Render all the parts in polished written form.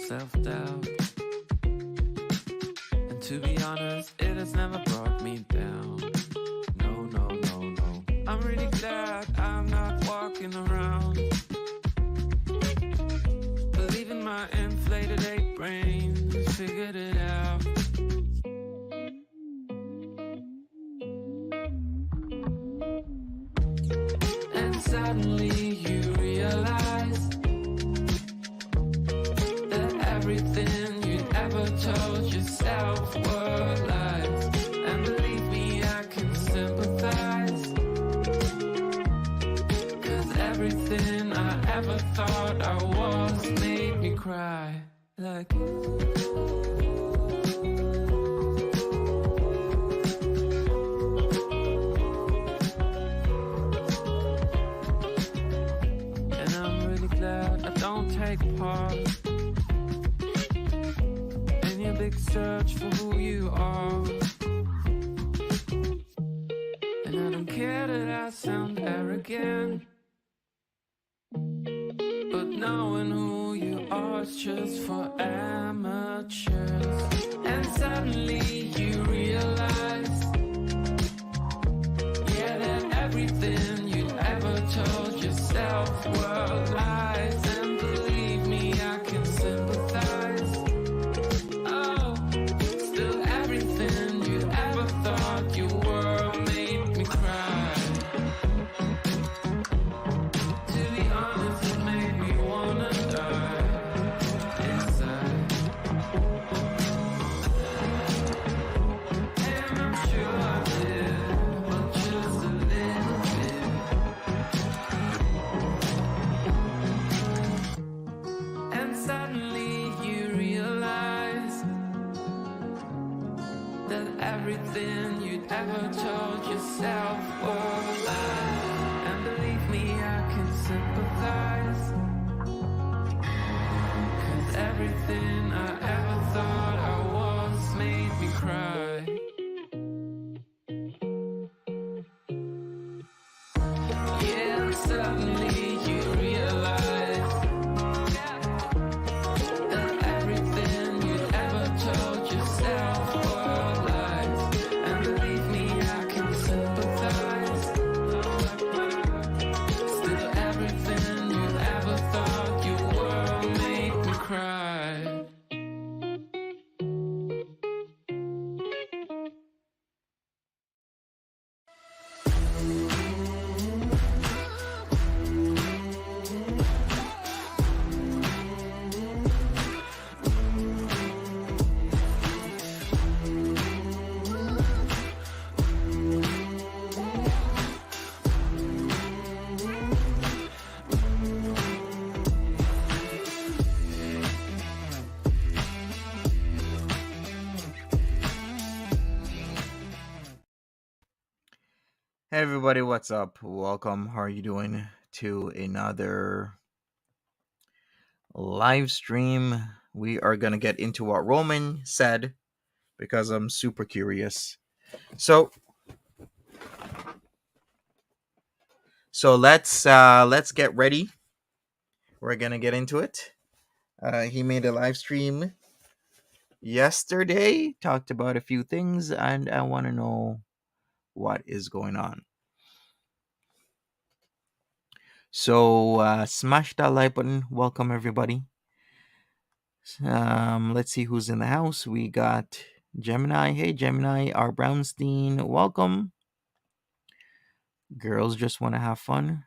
self-doubt. And to be honest, it has never brought me down. No, no, no, no. I'm really glad I'm not walking around believing my inflated ape brain figured it out. And suddenly you realize that everything you'd ever told yourself were lies. And believe me, I can sympathize, 'cause everything I ever thought I was made me cry. Like and I'm really glad I don't take part in your big search for who you are. And I don't care that I sound arrogant, but knowing who you are is just for amateurs. And suddenly you realize, yeah, that everything you ever told yourself were lies. And believe me, I can sympathize. Oh, still everything you ever thought you were made me cry. To be honest, it made me wanna die inside. And I'm sure I did, but just a little bit. And suddenly you realize that everything you'd ever told yourself were lies. And believe me, I can sympathize, 'cause everything I ever thought I was made me cry. Yeah, and suddenly you realize that everything you'd ever told yourself were lies. And believe me, I can sympathize. Still everything you ever thought you were made me cry. Hey everybody, what's up? Welcome. How are you doing to another live stream? We are going to get into what Roman said because I'm super curious. So let's get ready. We're going to get into it. He made a live stream yesterday, talked about a few things, and I want to know what is going on. So smash that like button. Welcome everybody. Let's see who's in the house. We got Gemini. Hey Gemini, R. Brownstein, welcome. Girls just want to have fun.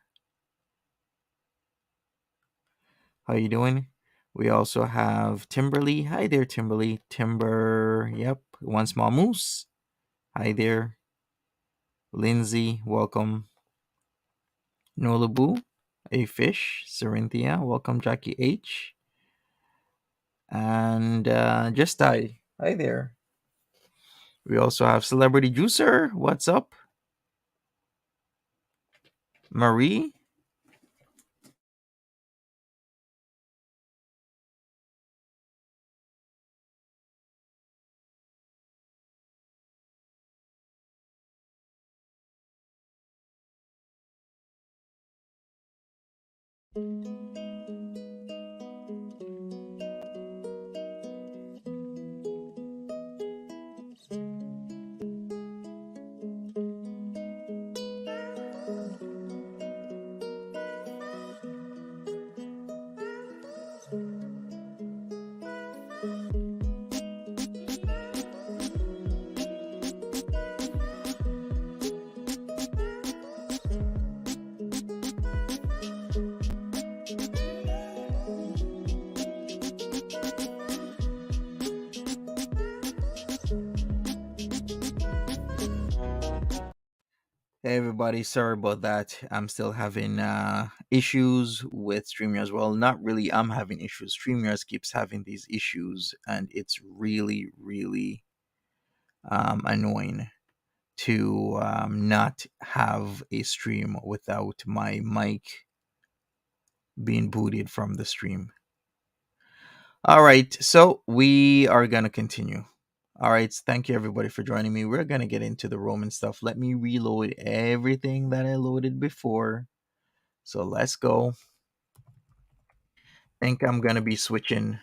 How you doing? We also have Timberly. Hi there, Timberly. Yep. One Small Moose. Hi there. Lindsay, welcome. Nolabu, A Fish. Corinthia, welcome. Jackie H. And Just Hi there. We also have Celebrity Juicer. What's up? Marie. Hey everybody, sorry about that. I'm still having issues with StreamYards. Well, not really. I'm having issues. StreamYards keeps having these issues, and it's really, really annoying to not have a stream without my mic being booted from the stream. All right, so we are gonna continue. All right, thank you everybody for joining me. We're gonna get into the Roman stuff. Let me reload everything that I loaded before. So let's go. Think I'm gonna be switching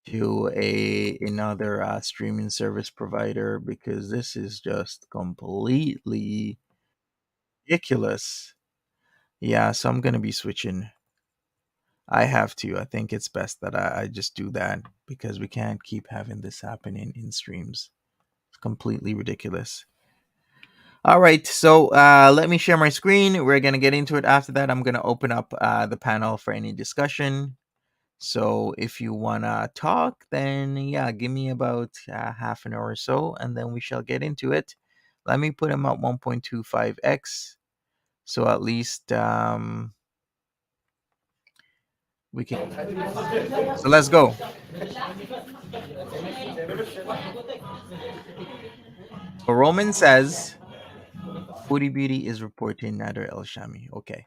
to a another streaming service provider because this is just completely ridiculous. Yeah, so I'm gonna be switching. I have to. I think it's best that I just do that because we can't keep having this happening in streams. It's completely ridiculous. All right, so let me share my screen. We're gonna get into it. After that, I'm gonna open up the panel for any discussion. So if you wanna talk, then yeah, give me about half an hour or so, and then we shall get into it. Let me put him at 1.25x, so at least we can. So let's go. So Roman says Foodie Beauty is reporting Nader El Shami. Okay,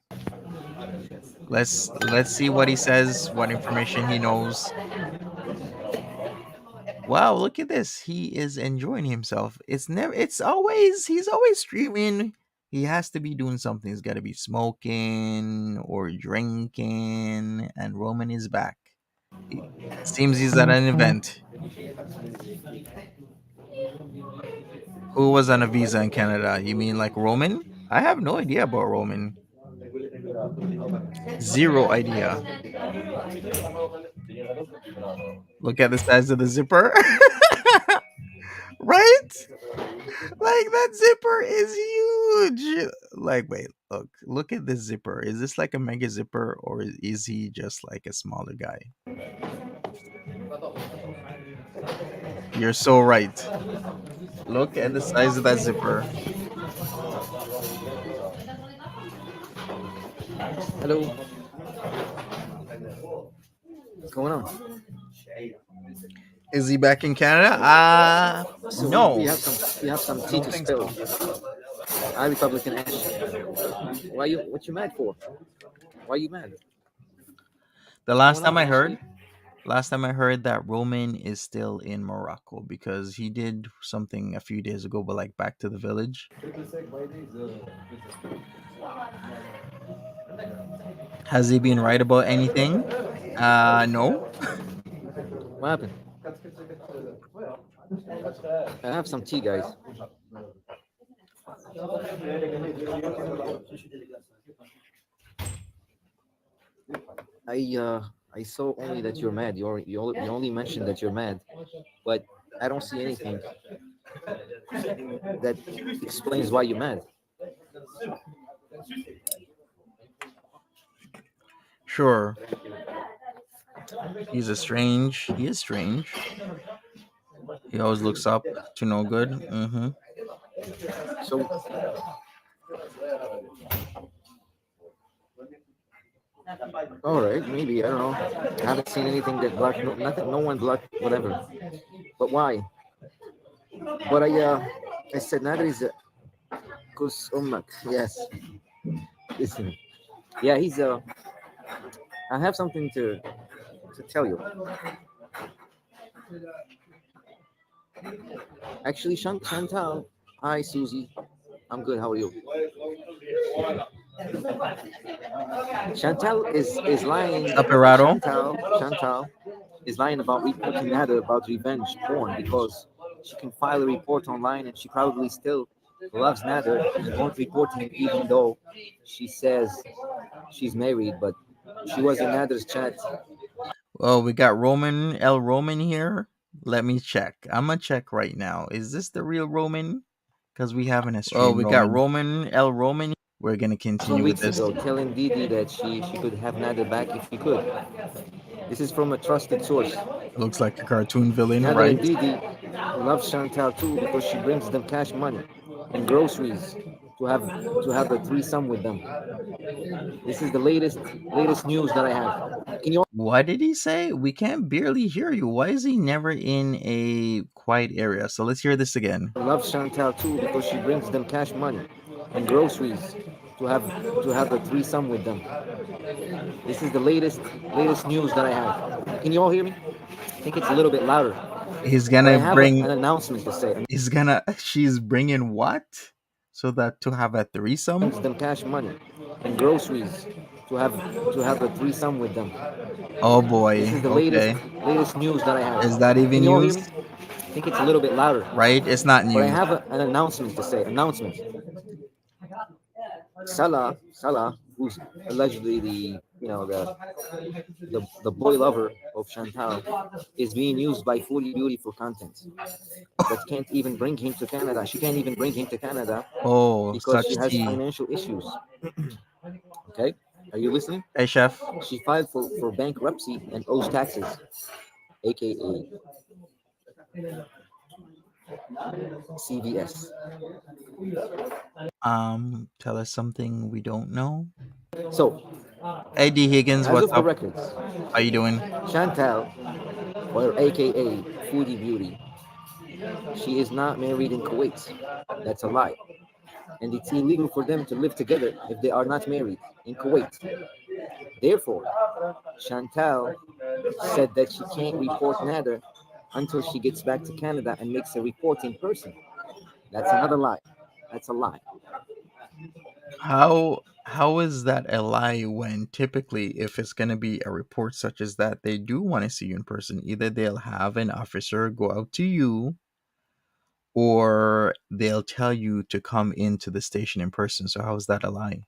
let's see what he says, what information he knows. Wow, look at this. He is enjoying himself. He's always streaming. He has to be doing something. He's got to be smoking or drinking, and Roman is back. It seems he's at an event. Who was on a visa in Canada? You mean like Roman? I have no idea about Roman. Zero idea. Look at the size of the zipper. Right? Like that zipper is huge. Like, wait, look at this zipper. Is this like a mega zipper or is he just like a smaller guy? You're so right. Look at the size of that zipper. Hello. What's going on? Is he back in Canada? So No. we have some I tea don't to think spill. so. I Republican Ash. What you mad for? Why you mad? The What's going on, Ashley? last time I heard that Roman is still in Morocco because he did something a few days ago, but like back to the village. Has he been right about anything? No. What happened? I have some tea, guys. I saw only that you're mad. You only mentioned that you're mad, but I don't see anything that explains why you're mad. Sure. He is strange. He always looks up to no good. So all right, maybe I don't know. I haven't seen anything that blocked. No, nothing. No one blocked whatever. But why? But I said neither is because yes. Listen. Yeah, he's I have something to tell you. Actually, Chantal. Hi, Susie. I'm good. How are you? Chantal is lying. Zaperato. Chantal is lying about reporting Nada about revenge porn because she can file a report online and she probably still loves Nader and won't report him even though she says she's married, but she was in Nader's chat. Well, we got Roman here. Let me check. I'm gonna check right now. Is this the real Roman? Because we haven't a stream. We got Roman. We're gonna Some continue with weeks this. ago telling Didi that she could have Nader back if he could. This is from a trusted source. Looks like a cartoon villain, Nader right? and Didi love Chantal too because she brings them cash money and groceries. to have a threesome with them. This is the latest news that I have. Can you What did he say? We can't barely hear you. Why is he never in a quiet area? So let's hear this again. love Chantal too because she brings them cash money and groceries to have a threesome with them. This is the latest news that I have. Can you all hear me? I think it's a little bit louder, He's but I gonna have bring. an announcement to say. He's gonna. She's bringing what? So that to have a threesome. Brings them cash money and groceries to have a threesome with them. Oh This boy. is the latest Okay. latest news that I Is have. that even Can you all hear news? me? I think it's a little bit louder, Right? It's not but I news. have an announcement to say. Announcement. Salah, who's allegedly the boy lover of Chantal, is being used by Foodie Beauty for content, but can't even bring him to Canada. She can't even bring him to Canada Oh, because such she has tea. financial issues. Okay, are you listening? Hey, chef. She filed for bankruptcy and owes taxes, aka CVS. Tell us something we don't know. So, Hey, D Higgins, as what's of the up? records, How you doing? Chantal, or aka Foodie Beauty, she is not married in Kuwait. That's a lie. And it's illegal for them to live together if they are not married in Kuwait. Therefore, Chantal said that she can't report Nader until she gets back to Canada and makes a report in person. That's another lie. That's a lie. How is that a lie when typically if it's gonna be a report such as that, they do want to see you in person. Either they'll have an officer go out to you or they'll tell you to come into the station in person. So how is that a lie?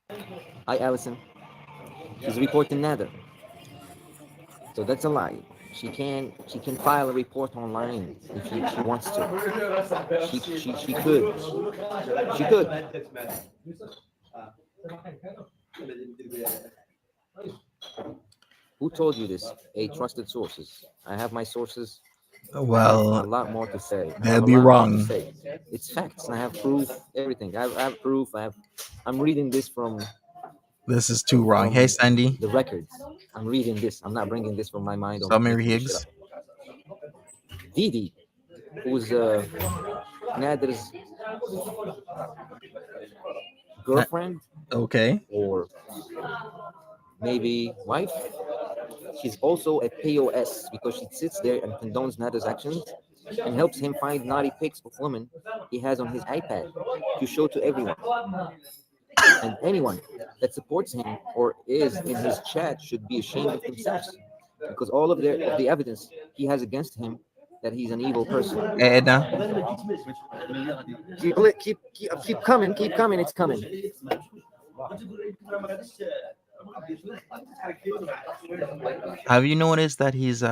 Hi, Allison. She's reporting Nader. So that's a lie. She can file a report online if she wants to. She could. She could. Who told you this? A trusted sources. I have my sources. I have a Well, lot more to say. I they'll have a be lot more to wrong. say. It's facts, and I have proof. Everything. I have proof. I'm reading this This is too wrong. Hey, from Sandy. the records. I'm reading this. I'm not bringing this from my mind or Summer making this shit up. Higgs. Didi, who's Nader's girlfriend Okay. or maybe wife. She's also a POS because she sits there and condones Nader's actions and helps him find naughty pics of women he has on his iPad to show to everyone. And anyone that supports him or is in his chat should be ashamed of themselves because all of the evidence he has against him that he's an evil person. Hey, Edna. Keep coming, keep coming. It's coming. Have you noticed that he's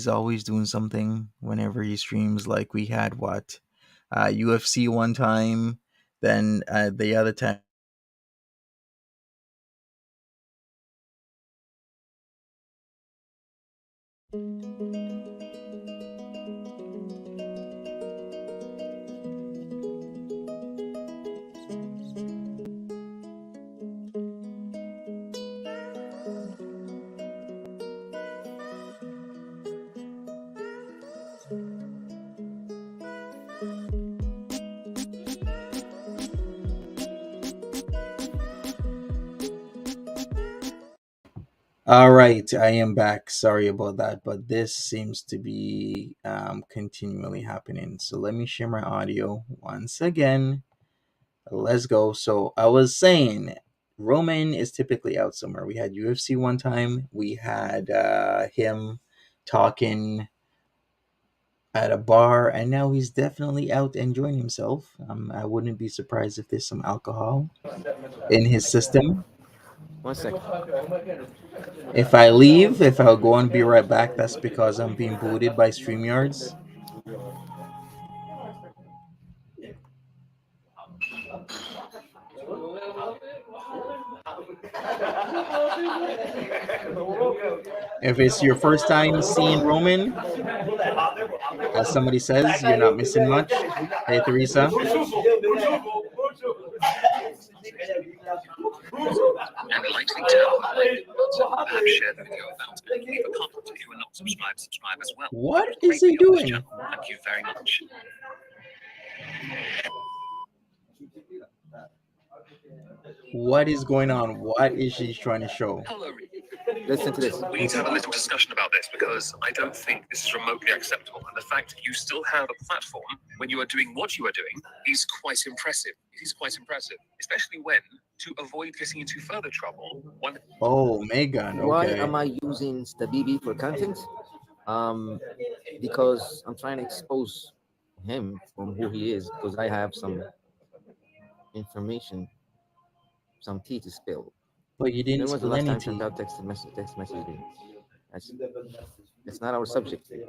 always doing something whenever he streams? Like we had what, UFC one time, then the other time. All right, I am back. Sorry about that, but this seems to be continually happening. So let me share my audio once again. Let's go. So I was saying, Roman is typically out somewhere. We had UFC one time. We had him talking at a bar, and now he's definitely out enjoying himself. I wouldn't be surprised if there's some alcohol in his system. 1 second. If I leave, if I'll go and be right back, that's because I'm being booted by StreamYards. If it's your first time seeing Roman, as somebody says, you're not missing much. Hey, Teresa. share the video about and leave a comment if you are not subscribed. Subscribe as well. What It would is greatly he help this doing? channel. Thank you very much. What is going on? What is she trying to show? Hello. Listen to this. We need to have a little discussion about this because I don't think this is remotely acceptable. And the fact that you still have a platform when you are doing what you are doing is quite impressive. It is quite impressive, especially when, to avoid getting into further trouble, one. Oh, Megan. Why Okay. am I using Stabibi for content? Because I'm trying to expose him from who he is because I have some information, some tea to spill. But you When didn't was the spill last any time tea. Chantal text messaged me? That's not our subject. Didi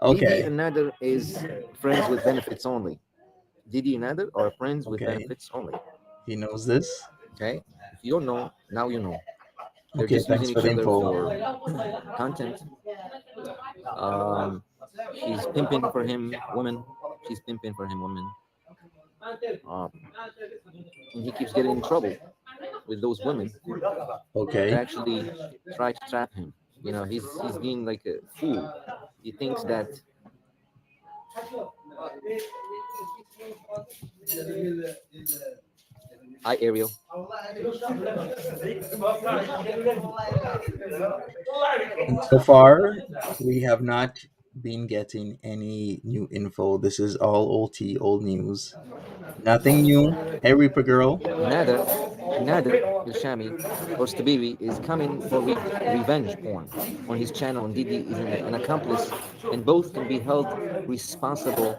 Okay. and Nader is friends with benefits only. Didi and Nader are friends with Okay. benefits only. He knows this. Okay? If you don't know, now you know. They're Okay, just thanks using for each the other info. for content. She's pimping for him, women. She's pimping for him, women. And he keeps getting in trouble with those women that Okay. actually try to trap him. You know, he's being like a fool. He thinks that hi Ariel. And so far, we have not been getting any new info. This is all old tea, old news. Nothing new. Hey, Reaper Girl. Nader Ilshami or Stabibi is coming for revenge porn on his channel, and Didi is an accomplice, and both can be held responsible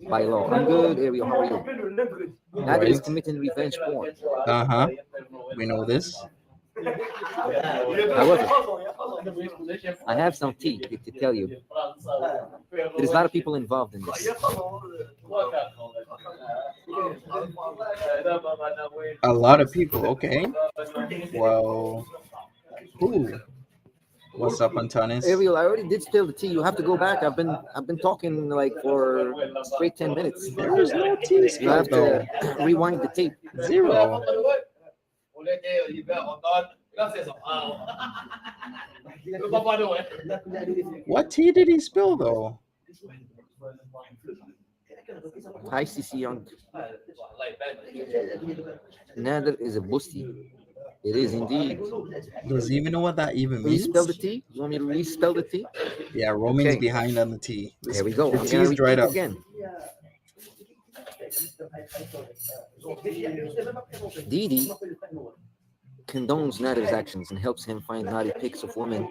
by law. I'm good, Ariel. How are you? Nader is Right. committing revenge porn. Uh huh. We know this. However, I have some tea to tell you. There's a lot of people involved in this. A lot of people. Okay. Well, who? What's up, Antanis? Ariel, I already did spill the tea. You have to go back. I've been talking like for straight 10 minutes. There is no tea You have spilled though. to rewind the tape. Zero. What tea did he spill though? Hi, CC Young. Nader is a busty. It is indeed. Does he even know what that even means? Respell the tea? You want me to respell the tea? Yeah, Roman's Okay. behind on the tea. Here we go. The I'm tea gonna is dried repeat up. again. Didi condones Nader's actions and helps him find naughty pics of women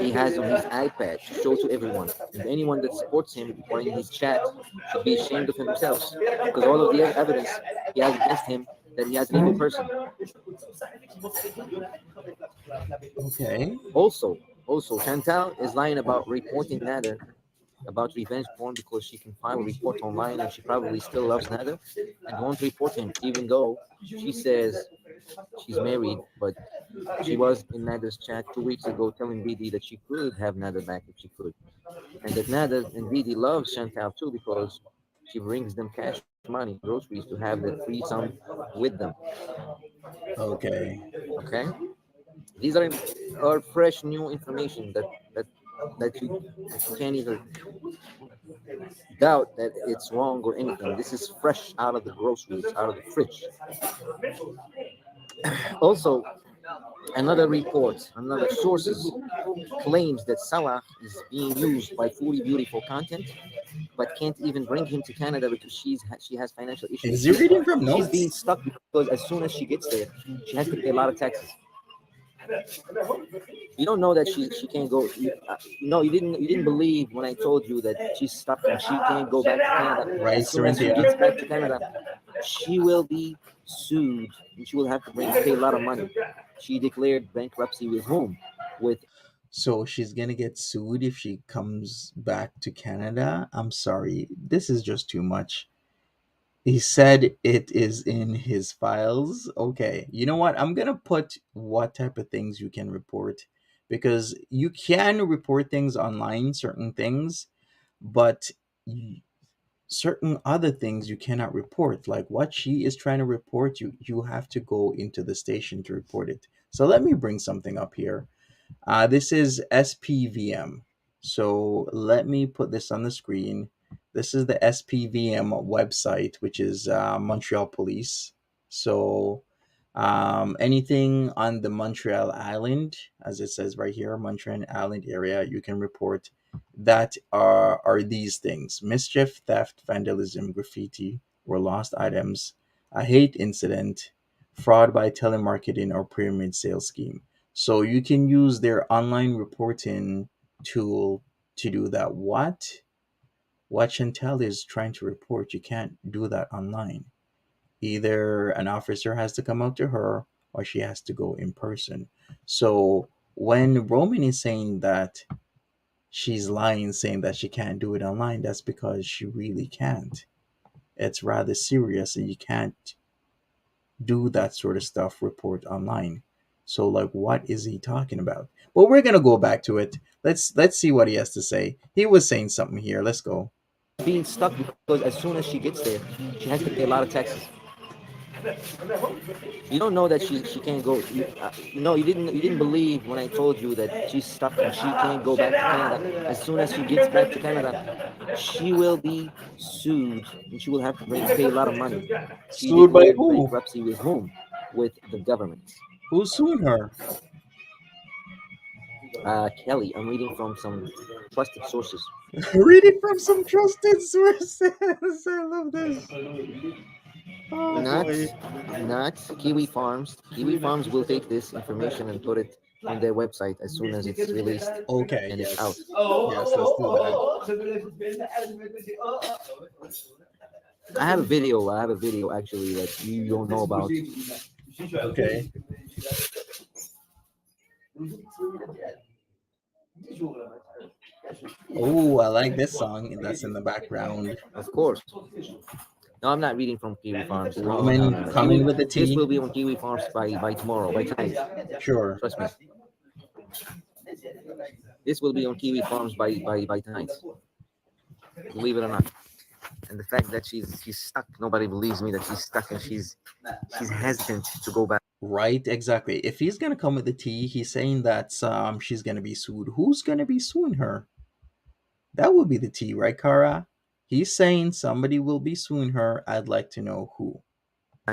he has on his iPad to show to everyone. And anyone that supports him or in his chat should be ashamed of himself because all of the evidence he has against him that he has an evil person. Okay. Also, Chantal is lying about reporting Nader about revenge porn because she can file a report online and she probably still loves Nader and won't report him, even though she says she's married, but she was in Nader's chat 2 weeks ago telling Didi that she could have Nader back if she could. And that Nader and Didi loves Chantal too because she brings them cash money, groceries to have the threesome with them. Okay. Okay? These are fresh new information that you can't even doubt that it's wrong or anything. This is fresh out of the groceries, out of the fridge. Also, another report, another sources claims that Salah is being used by Foodie Beauty for content, but can't even bring him to Canada because she has financial issues. Is he reading from She's being notes? stuck because as soon as she gets there, she has to pay a lot of taxes. You don't know that she can't go. No, you didn't believe when I told you that she's stuck and she can't go back to Canada. Right, As soon as she Cynthia. gets back to Canada, she will be sued and she will have to pay a lot of money. She declared bankruptcy with whom? With So she's gonna get sued if she comes back to Canada? I'm sorry. This is just too much. He said it is in his files. Okay. You know what? I'm gonna put what type of things you can report because you can report things online, certain things, but certain other things you cannot report, like what she is trying to report. You have to go into the station to report it. So let me bring something up here. This is SPVM. So let me put this on the screen. This is the SPVM website, which is Montreal Police. So anything on the Montreal Island, as it says right here, Montreal Island area, you can report that are these things: mischief, theft, vandalism, graffiti, or lost items, a hate incident, fraud by telemarketing or pyramid sales scheme. So you can use their online reporting tool to do that. What Chantel is trying to report, you can't do that online. Either an officer has to come out to her or she has to go in person. So when Roman is saying that she's lying, saying that she can't do it online, that's because she really can't. It's rather serious, and you can't do that sort of stuff report online. So like what is he talking about? Well, we're gonna go back to it. Let's see what he has to say. He was saying something here. Let's go. Being stuck because as soon as she gets there, she has to pay a lot of taxes. You don't know that she can't go. No, you didn't believe when I told you that she's stuck and she can't go back to Canada. As soon as she gets back to Canada, she will be sued and she will have to pay a lot of money. She Sued by declared who? bankruptcy with whom? With the government. Who's suing her? Kelly, I'm reading from some trusted sources. Reading from some trusted sources. I love this. Oh Not boy. not Kiwi Farms. Kiwi Farms will take this information and put it on their website as soon as it's released Okay, and it's out. yes. Yes, let's do I have a video. I have a video actually that you don't know about. that. Okay. Oh, I like this song that's in the background. Of course. No, I'm not reading from Kiwi Farms. No, no, Roman no, no. coming with the This tea. will be on Kiwi Farms by tomorrow, by tonight. Sure. Trust me. This will be on Kiwi Farms by tonight. Believe it or not. And the fact that she's stuck, nobody believes me that she's stuck and she's hesitant to go back. Right, exactly. If he's gonna come with the tea, he's saying that she's gonna be sued. Who's gonna be suing her? That would be the tea, right, Kara? He's saying somebody will be suing her. I'd like to know who.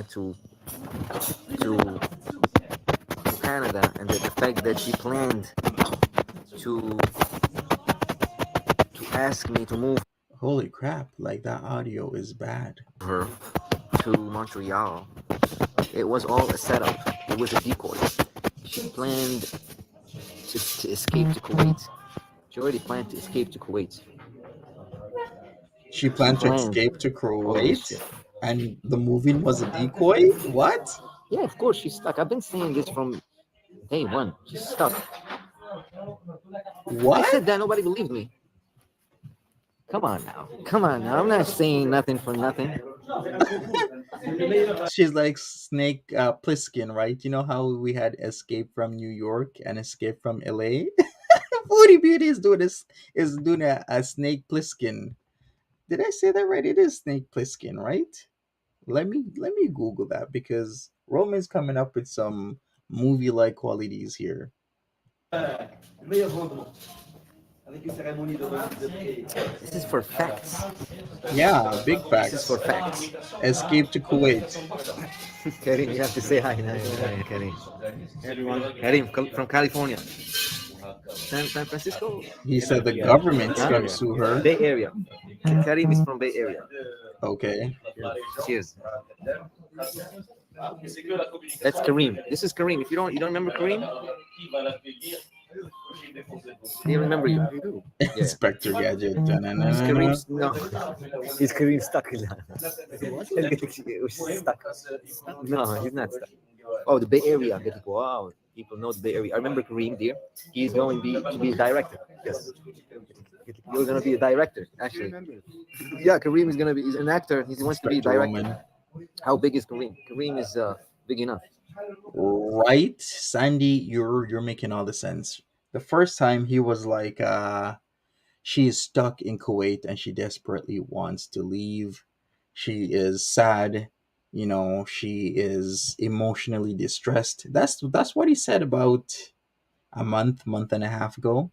To Canada, and the fact that she planned to ask me to move Holy crap! Like that audio is bad. her to Montreal. It was all a setup. It was a decoy. She planned to escape to Kuwait. She already planned to escape to Kuwait. She She planned to planned escape to all this Kuwait, shit. and the moving was a decoy. What? Yeah, of course she's stuck. I've been saying this from day one. She's stuck. I What? said that nobody believed me. Come on now. Come on now. I'm not saying nothing for nothing. She's like Snake Plissken, right? You know how we had Escape from New York and Escape from LA? Foodie Beauty is doing this, is doing a Snake Plissken. Did I say that right? It is Snake Plissken, right? Let me Google that because Roman's coming up with some movie like qualities here. This is for facts. Yeah, big This is facts. for facts. Escape to Kuwait. Karim, you have to say hi now. Karim. Karim from California. San Francisco? He said the government's Huh? gonna sue her. Bay Area. Karim is from Bay Area. Okay. Cheers. That's Kareem. This is Kareem. If you don't remember Kareem, they remember you. You do. Yeah. Inspector Gadget. He's Da-na-na-na-na. Kareem's no. He's Kareem stuck in that. Stuck. No, he's not stuck. Oh, the Bay Area. Wow, people know the Bay Area. I remember Kareem there. He's going to be a director. Yes. You're gonna be a director, actually. Yeah, Kareem is gonna be. He's an actor. He wants to be a Inspector director. Roman. How big is Kareem? Kareem is big enough. Right, Sandy, you're making all the sense. The first time he was like, she is stuck in Kuwait and she desperately wants to leave. She is sad. She is emotionally distressed. That's what he said about a month and a half ago.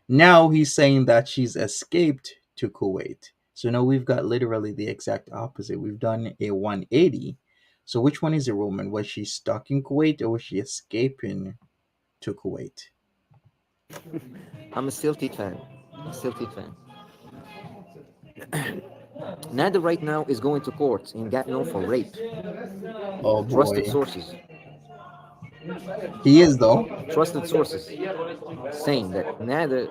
Now he's saying that she's escaped to Kuwait. So now we've got literally the exact opposite. We've done a 180. So which one is it, Roman? Was she stuck in Kuwait or was she escaping to Kuwait? I'm still Teet fan. Still Teet fan. Nader right now is going to court in Gatineau for rape. Oh Trusted boy. sources. He is though. Trusted sources saying that Nader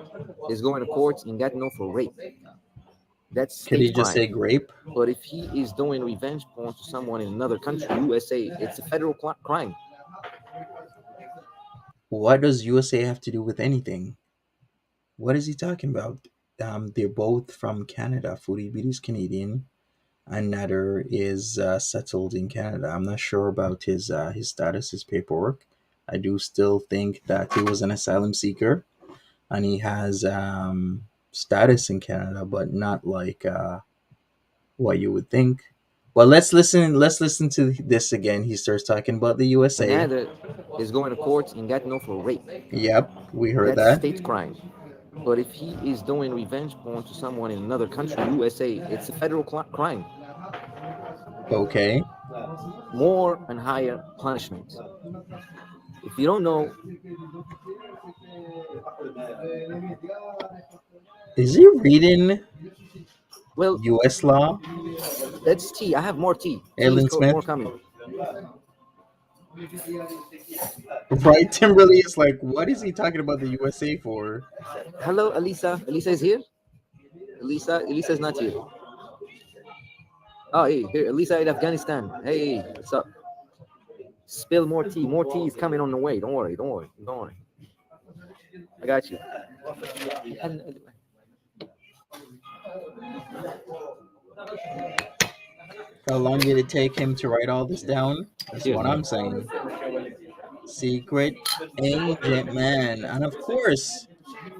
is going to court in Gatineau for rape. That's Could he state just say crime. grape? But if he is doing revenge porn to someone in another country, USA, it's a federal crime. What does USA have to do with anything? What is he talking about? They're both from Canada. Foodie Beauty's Canadian, and Nader is settled in Canada. I'm not sure about his status, his paperwork. I do still think that he was an asylum seeker, and he has status in Canada, but not like what you would think. Well, let's listen. Let's listen to this again. He starts talking about the USA. Nader is going to court in Gatineau for rape. Yep, we heard That's that. state crime. But if he is doing revenge porn to someone in another country, USA, it's a federal crime. Okay. More and higher punishment. If you don't know, Is he reading well, U.S. law? that's tea. I have more tea. Ellen Smith? More coming. Right, Timberly is like, what is he talking about the USA for? Hello, Elisa. Elisa is here. Elisa is not here. Oh, hey, here, Elisa in Afghanistan. Hey, what's up? Spill more tea. More tea is coming on the way. Don't worry. I got you. How long did it take him to write all this down? That's what I'm saying. Secret agent man. And of course,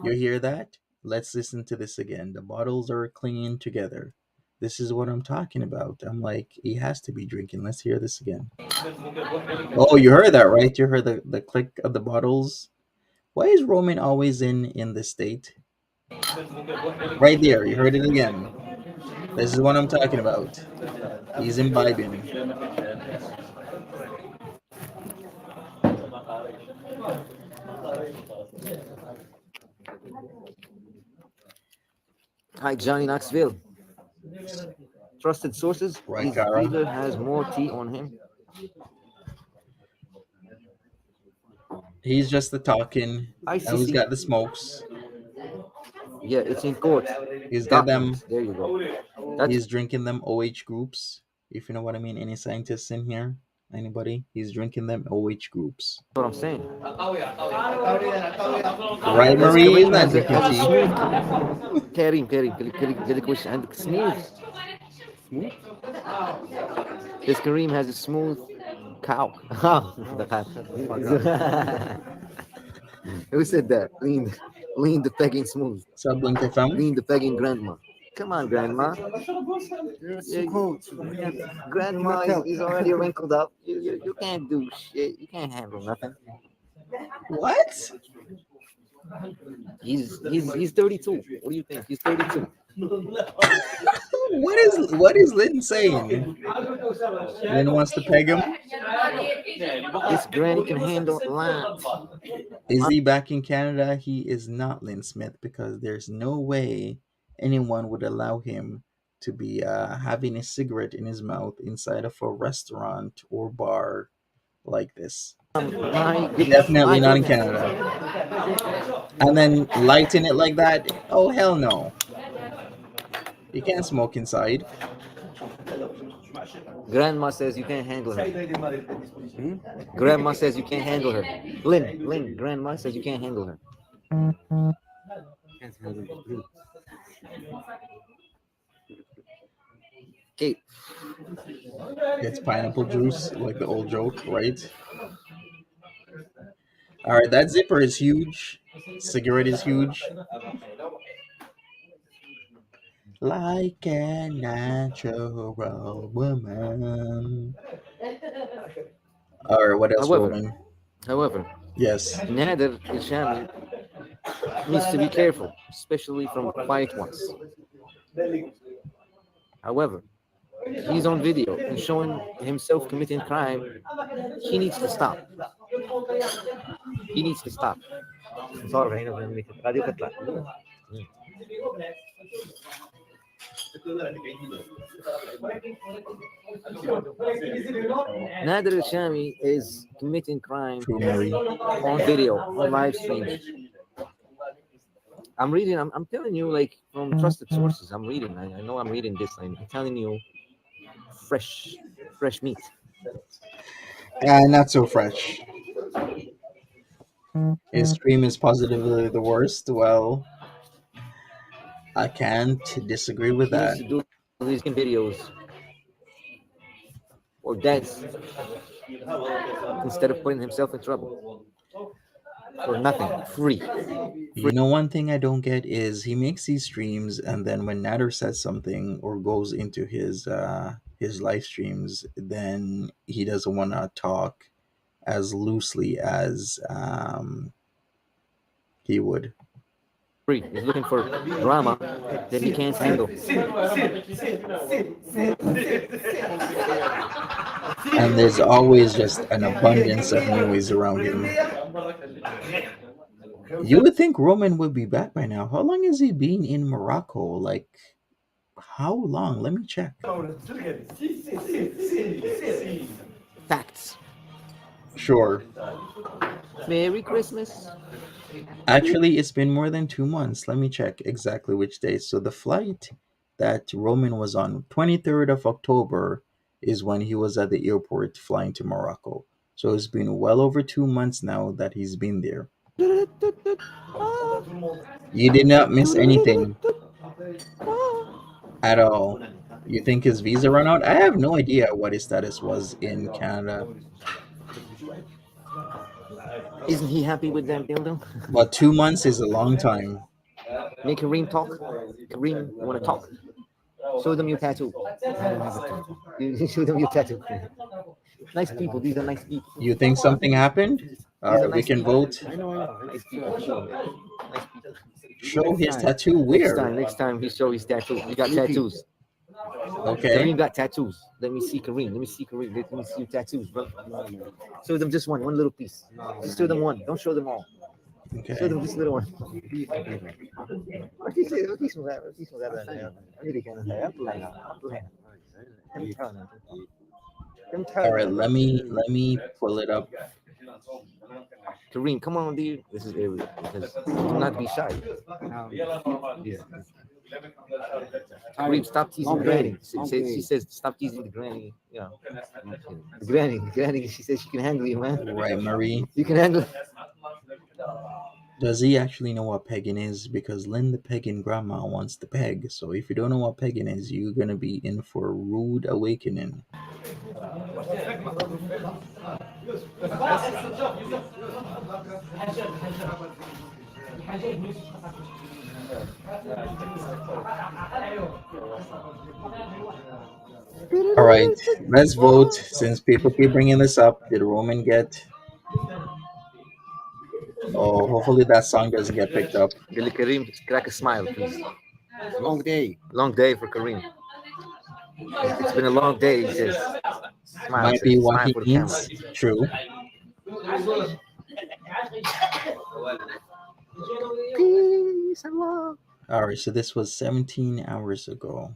you hear that? Let's listen to this again. The bottles are clinging together. This is what I'm talking about. I'm like, he has to be drinking. Let's hear this again. Oh, you heard that, right? You heard the click of the bottles. Why is Roman always in the state? Right there, you heard it again. This is what I'm talking about. He's imbibing. Hi, Johnny Knoxville. Trusted sources. Right, His Cara? dealer has more tea on him. He's just the talking. Who's got the smokes? Yeah, it's in court. He's got them. There you go. He's drinking them OH groups. If you know what I mean. Any scientists in here? Anybody? He's drinking them OH groups. That's what I'm saying. Right, Marie? Kareem Not has a drinking tea. Kareem, get a question. And smooth. This Kareem has a smooth cow. Who said that? Lean the pegging smooth. Sablante fam. Lean the pegging grandma. Come on, grandma. Grandma is already wrinkled up. You can't do shit. You can't handle nothing. What? He's 32. What do you think? He's 32. What is Lynn saying? Lynn wants to peg him. This granny can handle life. Is he back in Canada? He is not Lynn Smith because there's no way anyone would allow him to be having a cigarette in his mouth inside of a restaurant or bar like this. Definitely not in Canada. And then lighting it like that? Oh, hell no. You can't smoke inside. Grandma says you can't handle her. Grandma says you can't handle her. Lynn, grandma says you can't handle her. Kate. It's pineapple juice, like the old joke, right? All right, that zipper is huge. Cigarette is huge. like a natural woman. Or what else, However, Roman? however, Yes. Nader Ishami needs to be careful, especially from quiet ones. However, he's on video and showing himself committing crime. He needs to stop. He needs to stop. Sorry, radio ka tla. Nader Shami is committing crime True, Marie. on video, on live streams. I'm reading, I'm telling you, like from trusted sources. I'm reading. I know I'm reading this. I'm telling you, fresh meat. Not so fresh. His stream is positively the worst. Well, I can't disagree with He needs that. to do these videos or dance instead of putting himself in trouble for nothing, free. You know, one thing I don't get is he makes these streams, and then when Nader says something or goes into his live streams, then he doesn't want to talk as loosely as he would. Free. He's looking for drama that he can't handle. And there's always just an abundance of noise around him. You would think Roman would be back by now. How long has he been in Morocco? Like, how long? Let me check. Facts. Sure. Merry Christmas. Actually, it's been more than 2 months. Let me check exactly which day. So the flight that Roman was on, 23rd of October, is when he was at the airport flying to Morocco. So it's been well over 2 months now that he's been there. You did not miss anything at all. You think his visa ran out? I have no idea what his status was in Canada. Isn't he happy with that dildo? But 2 months is a long time. Make Kareem talk. Kareem, you want to talk? Show them your tattoo. Show them your tattoo. Nice people. These are nice people. You think something happened? We can vote. I know. Nice people. Nice people. Show his tattoo where? Next time he show his tattoo. We got tattoos. Okay. Kareem got tattoos. Let me see Kareem. Let me see your tattoos, bro. Show them just one little piece. Just show them one. Don't show them all. Okay. Show them just a little one. All right. Let me pull it up. Kareem, come on, dude. This is area. Do not be shy. Kareem, stop teasing the granny. She says, stop teasing the granny. Yeah. The granny. She says she can handle you, man. Right, Marie. You can handle. Does he actually know what pegging is? Because Lynn the pegging grandma wants to peg. So if you don't know what pegging is, you're gonna be in for a rude awakening. All right, let's vote. Since people keep bringing this up, did Roman get? Oh, hopefully that song doesn't get picked up. Billy Kareem, crack a smile, please. Long day. Long day for Kareem. It's been a long day, he says. Smile, Might be what smile he for the camera. needs. True. Peace and love. All right, so this was 17 hours ago.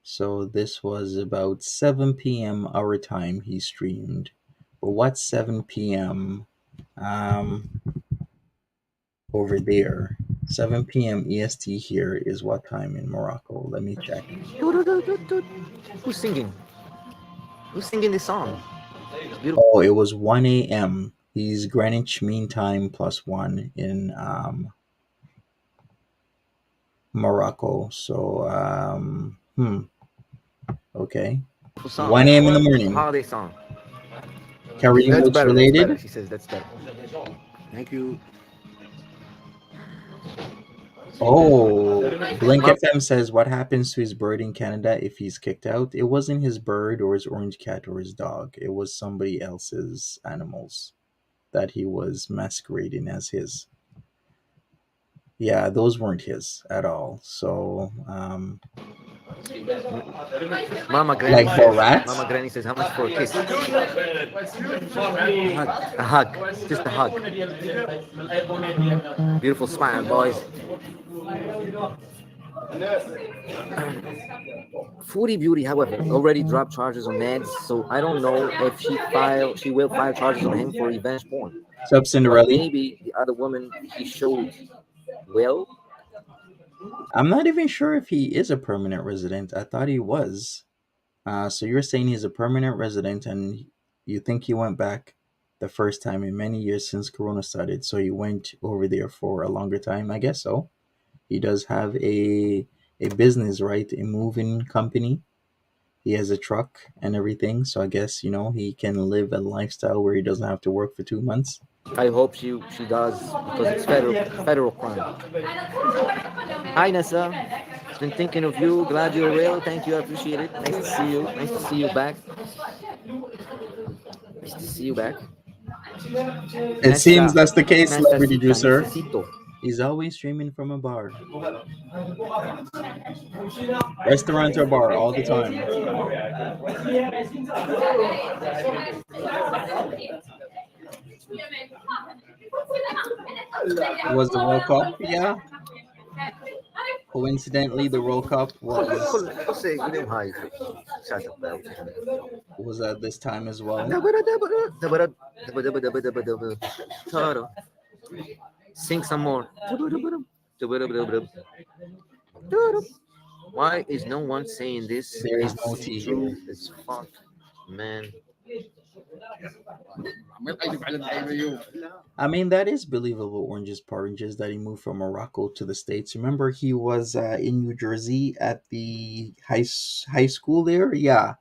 So this was about 7 p.m. our time he streamed. But what's 7 p.m. Over there? 7 p.m. EST here is what time in Morocco? Let me check. Who's singing? Who's singing this song? It's beautiful. Oh, it was 1 a.m. He's Greenwich Mean Time +1 in Morocco. So, okay. 1 a.m. in the morning. Holiday song. Kareem That's looks better. related. That's better. She says that's better. Thank you. Oh, Blink Mom, FM says what happens to his bird in Canada if he's kicked out? It wasn't his bird or his orange cat or his dog. It was somebody else's animals that he was masquerading as his. Yeah, those weren't his at all. So, Mama Granny like for says, rats, Mama Granny says, how much for a kiss? A hug, just a hug. Beautiful smile, boys. Foodie Beauty, however, already dropped charges on Neds, so I don't know if she will file charges on him for revenge porn. Sub But Cinderella. maybe the other woman he showed will. I'm not even sure if he is a permanent resident. I thought he was. So you're saying he's a permanent resident, and you think he went back the first time in many years since Corona started. So he went over there for a longer time. I guess so. He does have a business, right? A moving company. He has a truck and everything. So I guess he can live a lifestyle where he doesn't have to work for 2 months. I hope she does because it's federal crime. Hi Nessa, it's been thinking of you. Glad you're real. Thank you, I appreciate it. Nice to see you. Nice to see you back. Nice to see you back. It seems that's the case, celebrity Necesita, juicer. necesito. He's always streaming from a bar, restaurant or bar, all the time. It was the World Cup, yeah. Coincidentally, the World Cup was at this time as well. Sing some more. Why is no one saying this? There is no It's tea true here. as fuck, man. I mean, that is believable. Oranges that he moved from Morocco to the States. Remember, he was in New Jersey at the high school there. Yeah,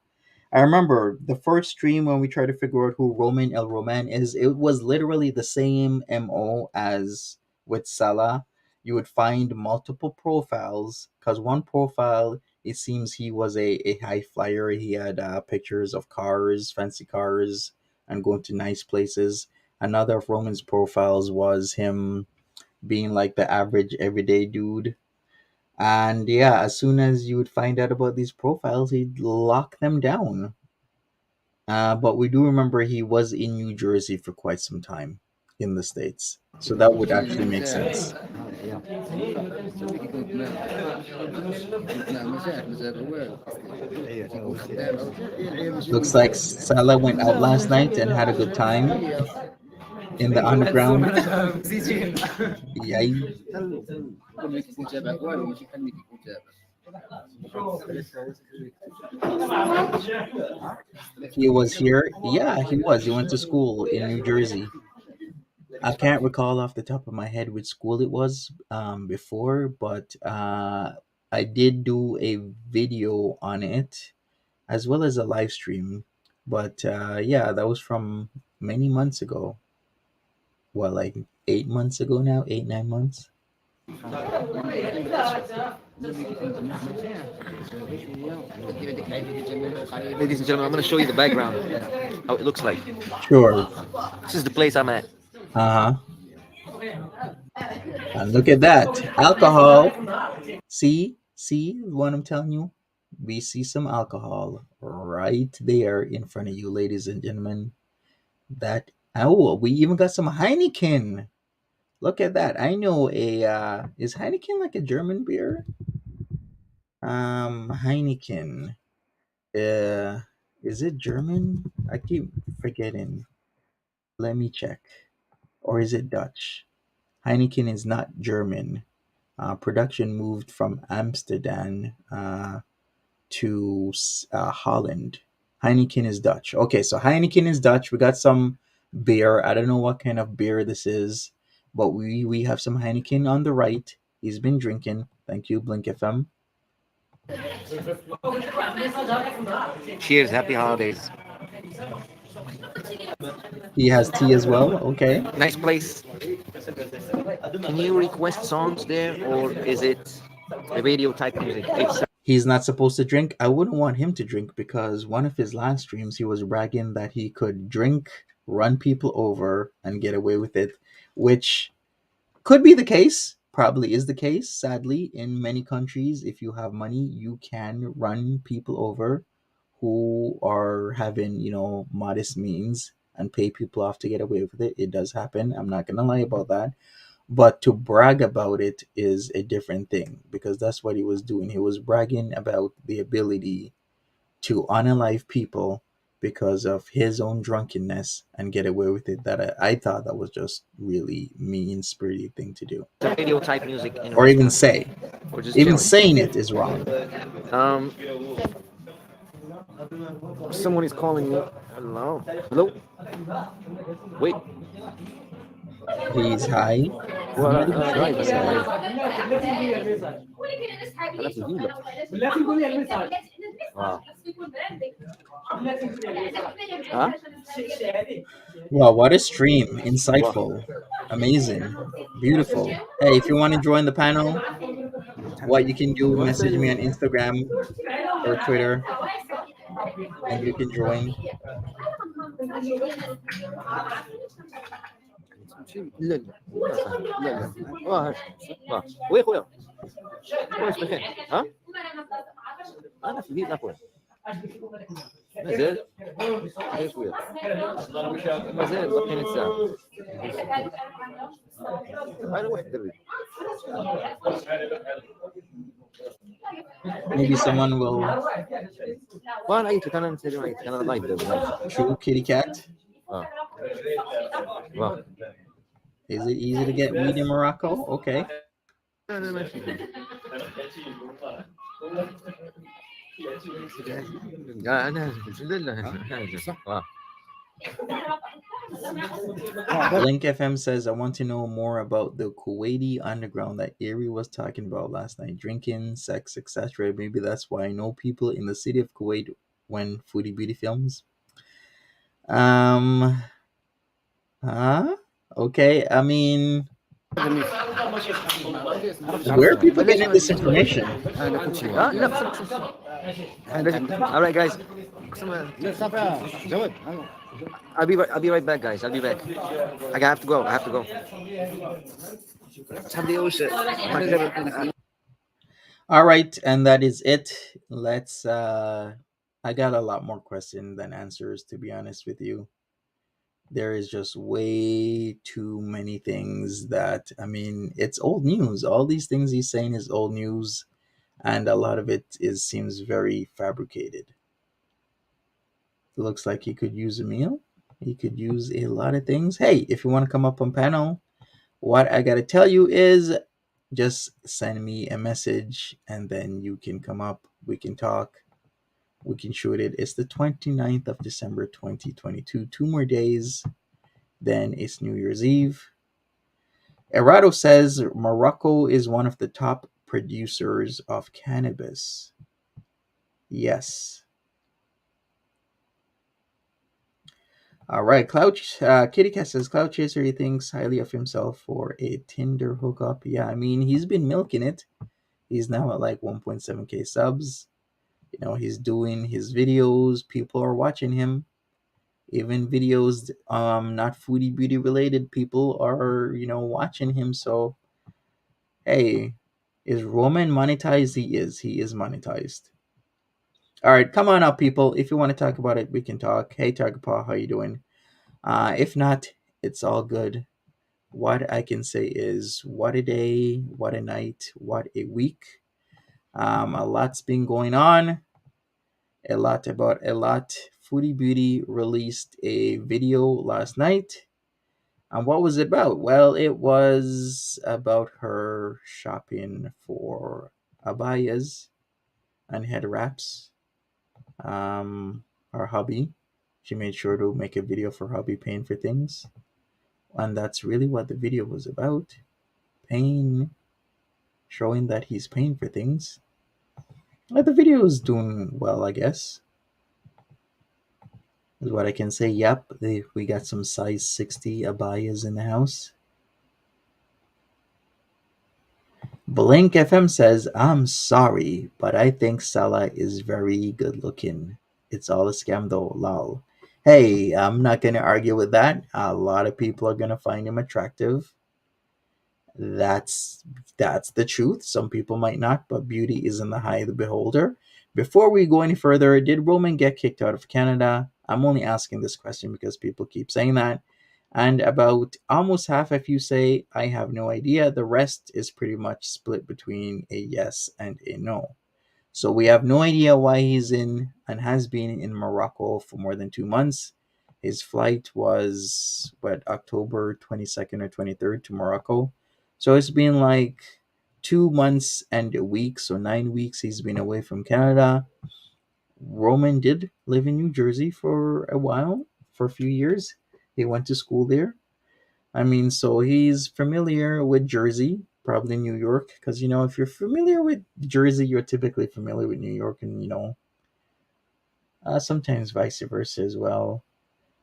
I remember the first stream when we tried to figure out who Roman El Roman is. It was literally the same MO as with Salah. You would find multiple profiles because one profile, it seems he was a high flyer. He had pictures of cars, fancy cars, and going to nice places. Another of Roman's profiles was him being like the average everyday dude. And yeah, as soon as you would find out about these profiles, he'd lock them down. But we do remember he was in New Jersey for quite some time in the States. So that would actually make sense. Looks like Salah went out last night and had a good time in the underground. Yeah. He was here. Yeah, he was. He went to school in New Jersey. I can't recall off the top of my head which school it was before, but I did do a video on it as well as a live stream. But yeah, that was from many months ago. Well, like 8 months ago now, 8, 9 months. Ladies and gentlemen, I'm going to show you the background, how it looks like. Sure. This is the place I'm at. Uh huh. And look at that alcohol. See what I'm telling you? We see some alcohol right there in front of you, ladies and gentlemen. That we even got some Heineken. Look at that. I know is Heineken like a German beer? Heineken. Is it German? I keep forgetting. Let me check. Or is it Dutch? Heineken is not German. Production moved from Amsterdam to Holland. Heineken is Dutch. Okay, so Heineken is Dutch. We got some beer. I don't know what kind of beer this is, but we have some Heineken on the right. He's been drinking. Thank you, Blink FM. Cheers, happy holidays. He has tea as well. Okay. Nice place. Can you request songs there, or is it a radio type music? It's He's not supposed to drink. I wouldn't want him to drink because one of his last streams he was bragging that he could drink, run people over, and get away with it, which could be the case. Probably is the case. Sadly, in many countries, if you have money, you can run people over who are having, modest means and pay people off to get away with it. It does happen. I'm not gonna lie about that. But to brag about it is a different thing because that's what he was doing. He was bragging about the ability to unalive people because of his own drunkenness and get away with it. That I thought that was just really mean spirited thing to do. a radio type music in a Or even restaurant, say. or just Even chilling. saying it is wrong. Um, someone is calling me. Hello. Hello. Wait. He's high. Well, I'm not right. even sure. Wow. Huh? Wow, what a stream. Insightful. Amazing. Beautiful. Hey, if you want to join the panel, what you can do, message me on Instagram or Twitter and you can join. لا لا لا لا وين خويا واش بخير ها انا في البيت اخويا مازال يا خويا مازال باقيين ساعه انا واحد دري Maybe someone will وانا عيطت انا نسالي عيطت انا لايف دابا show kitty cat. واه Is it easy to get weed in Morocco? Okay. انا ماشي انا لا صح Blink FM says, I want to know more about the Kuwaiti underground that Erie was talking about last night. Drinking, sex, etc. Maybe that's why I know people in the city of Kuwait when Foodie Beauty films. Okay. I mean, where are people getting this information? All right, guys. I'll be right back, guys. I'll be back. I have to go. All right, and that is it. Let's I got a lot more questions than answers, to be honest with you. There is just way too many things that, I mean, it's old news. All these things he's saying is old news, and a lot of it seems very fabricated. It looks like he could use a meal. He could use a lot of things. Hey, if you want to come up on panel, what I gotta tell you is just send me a message and then you can come up. We can talk. We can shoot it. It's the 29th of December 2022. 2 more days. Then it's New Year's Eve. Errado says Morocco is one of the top producers of cannabis. Yes. All right. Kitty Cat says Cloud Chaser, he thinks highly of himself for a Tinder hookup. Yeah, I mean, he's been milking it. He's now at like 1.7k subs. He's doing his videos. People are watching him. Even videos not Foodie Beauty related, people are, watching him. So, hey, is Roman monetized? He is monetized. All right, come on up, people. If you want to talk about it, we can talk. Hey, Target Paw, how you doing? If not, it's all good. What I can say is, what a day, what a night, what a week. A lot's been going on. A lot about a lot. Foodie Beauty released a video last night. And what was it about? Well, it was about her shopping for abayas and head wraps. Her hubby, she made sure to make a video for hubby paying for things. And that's really what the video was about. Paying, showing that he's paying for things. The video is doing well, I guess. Is what I can say. Yep, we got some size 60 abayas in the house. Blink FM says, I'm sorry, but I think Salah is very good looking. It's all a scam though, lol. Hey, I'm not going to argue with that. A lot of people are going to find him attractive. That's that's the truth. Some people might not, but beauty is in the eye of the beholder. Before we go any further, did Roman get kicked out of Canada? I'm only asking this question because people keep saying that. And about almost half of you say, I have no idea. The rest is pretty much split between a yes and a no. So we have no idea why he's in and has been in Morocco for more than 2 months. His flight was what, October 22nd or 23rd to Morocco. So it's been like 2 months and a week, so 9 weeks he's been away from Canada. Roman did live in New Jersey for a while, for a few years. He went to school there. I mean, so he's familiar with Jersey, probably New York, because if you're familiar with Jersey, you're typically familiar with New York, and sometimes vice versa as well.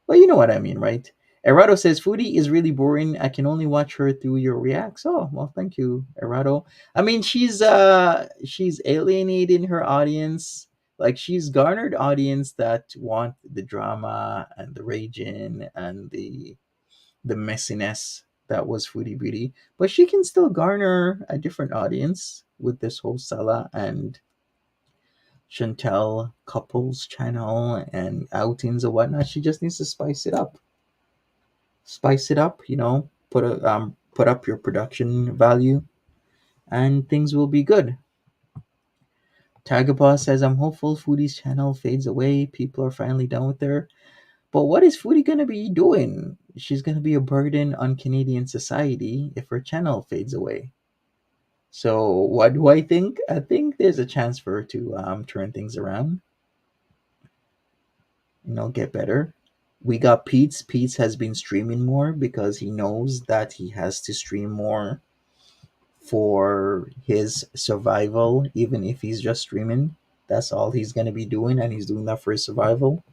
Well, you know what I mean, right? Erado says Foodie is really boring. I can only watch her through your reacts. Oh, well, thank you, Erado. I mean, she's alienating her audience. Like she's garnered audience that want the drama and the raging and the messiness that was Foodie Beauty, but she can still garner a different audience with this whole Salah and Chantel couples channel and outings and whatnot. She just needs to spice it up. Spice it up, put up your production value, and things will be good. Tagapa says, I'm hopeful Foodie's channel fades away. People are finally done with her. But what is Foodie going to be doing? She's going to be a burden on Canadian society if her channel fades away. So what do I think? I think there's a chance for her to turn things around. Get better. We got Peetz. Peetz has been streaming more because he knows that he has to stream more for his survival, even if he's just streaming. That's all he's going to be doing, and he's doing that for his survival.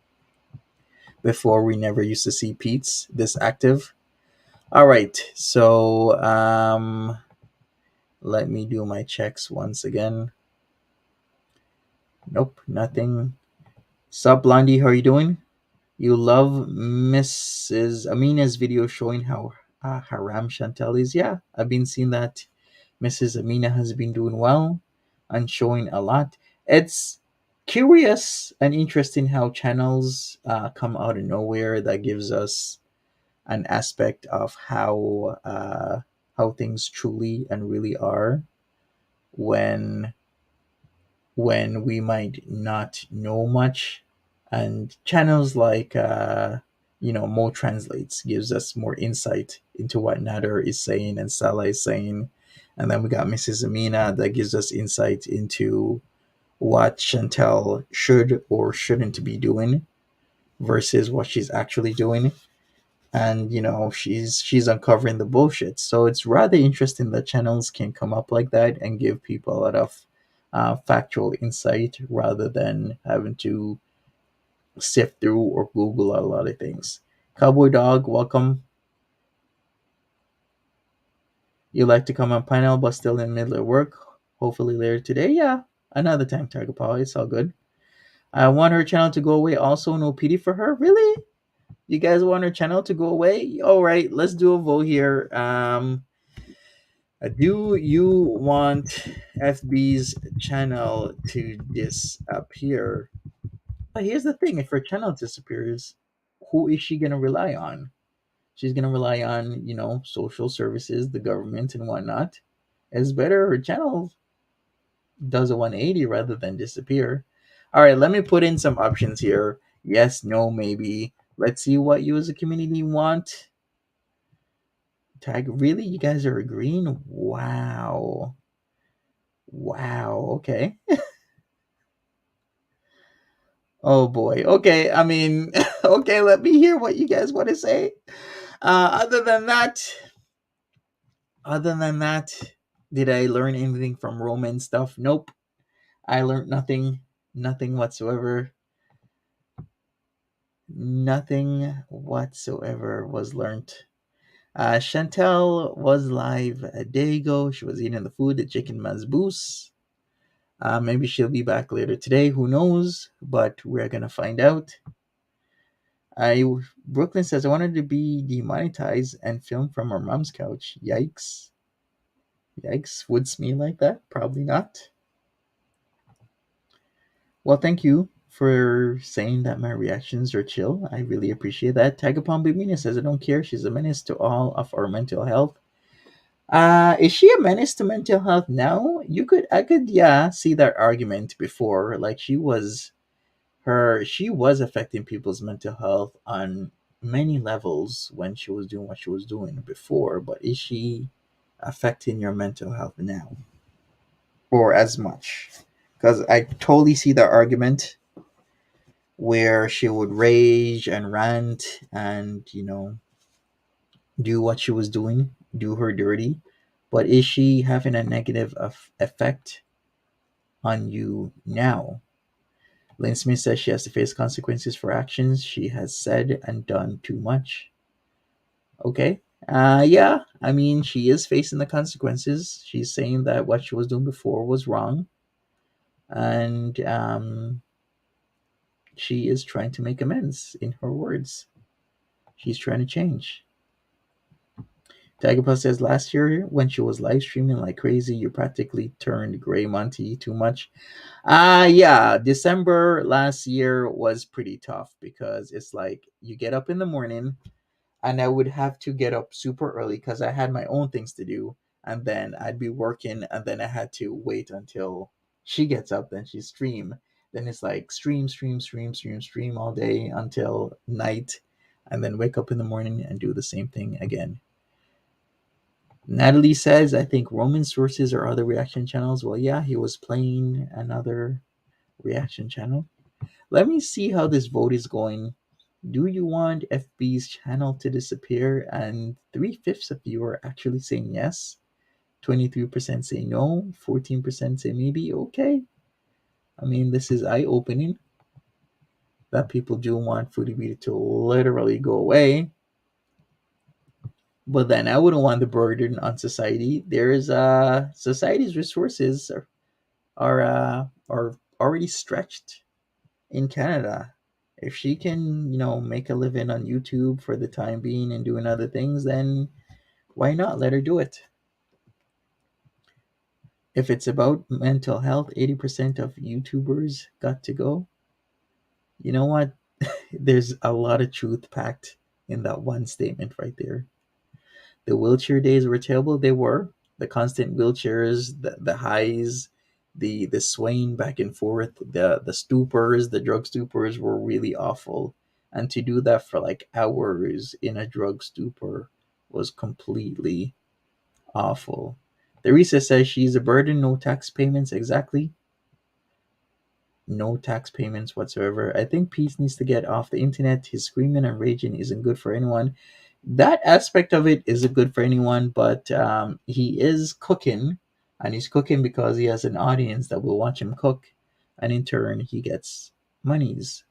Before, we never used to see Peetz this active. All right, so let me do my checks once again. Nope, nothing. Sup, Blondie, how are you doing? You love Mrs. Amina's video showing how haram Chantel is. Yeah, I've been seeing that Mrs. Amina has been doing well and showing a lot. It's curious and interesting how channels come out of nowhere that gives us an aspect of how things truly and really are when we might not know much. And channels like Mo Translates gives us more insight into what Nader is saying and Salah is saying. And then we got Mrs. Amina that gives us insight into what Chantel should or shouldn't be doing versus what she's actually doing. And she's uncovering the bullshit. So it's rather interesting that channels can come up like that and give people a lot of factual insight rather than having to sift through or Google a lot of things. Cowboy Dog, welcome. You like to come on panel but still in the middle of work. Hopefully later today. Yeah, another time, Tiger Paw. It's all good. I want her channel to go away. Also, no pity for her. Really? You guys want her channel to go away? All right, let's do a vote here. Do you want FB's channel to disappear? But here's the thing: if her channel disappears, who is she gonna rely on? She's gonna rely on social services, the government, and whatnot. It's better her channel does a 180 rather than disappear. All right, let me put in some options here. Yes, no, maybe. Let's see what you as a community want. Tag, really? You guys are agreeing? Wow. Wow, okay. Oh boy. Okay, I mean, okay, let me hear what you guys want to say. Other than that, did I learn anything from Roman stuff? Nope. I learned nothing whatsoever. Nothing whatsoever was learned. Chantel was live a day ago. She was eating the food, the chicken masboos. Maybe she'll be back later today. Who knows? But we're gonna find out. I Brooklyn says I wanted to be demonetized and filmed from her mom's couch. Yikes! Yikes! Would me like that? Probably not. Well, thank you for saying that my reactions are chill. I really appreciate that. Tagapon Bimina says I don't care. She's a menace to all of our mental health. Is she a menace to mental health now? I could, yeah, see that argument before. Like she was affecting people's mental health on many levels when she was doing what she was doing before. But is she affecting your mental health now, or as much? Because I totally see the argument where she would rage and rant and do what she was doing, do her dirty. But is she having a negative effect on you now? Lynn Smith says she has to face consequences for actions she has said and done too much. Okay. Yeah, I mean, she is facing the consequences. She's saying that what she was doing before was wrong. And she is trying to make amends, in her words. She's trying to change. Tigerpuff says last year when she was live streaming like crazy, you practically turned gray Monty too much. Yeah, December last year was pretty tough because it's like you get up in the morning and I would have to get up super early because I had my own things to do, and then I'd be working, and then I had to wait until she gets up, then she stream. Then it's like stream all day until night, and then wake up in the morning and do the same thing again. Natalie says, I think Roman sources or other reaction channels. Well, yeah, he was playing another reaction channel. Let me see how this vote is going. Do you want FB's channel to disappear? And 3/5 of you are actually saying yes. 23% say no. 14% say maybe. Okay. I mean, this is eye opening that people do want Foodie Beauty to literally go away. But then I wouldn't want the burden on society. There is society's resources are already stretched in Canada. If she can, make a living on YouTube for the time being and doing other things, then why not let her do it? If it's about mental health, 80% of YouTubers got to go. You know what? There's a lot of truth packed in that one statement right there. The wheelchair days were terrible. They were. The constant wheelchairs, the highs, the swaying back and forth, the stupors, the drug stupors were really awful. And to do that for like hours in a drug stupor was completely awful. Theresa says she's a burden, no tax payments. Exactly. No tax payments whatsoever. I think Peetz needs to get off the internet. His screaming and raging isn't good for anyone. That aspect of it isn't good for anyone, but he is cooking, and he's cooking because he has an audience that will watch him cook, and in turn, he gets monies.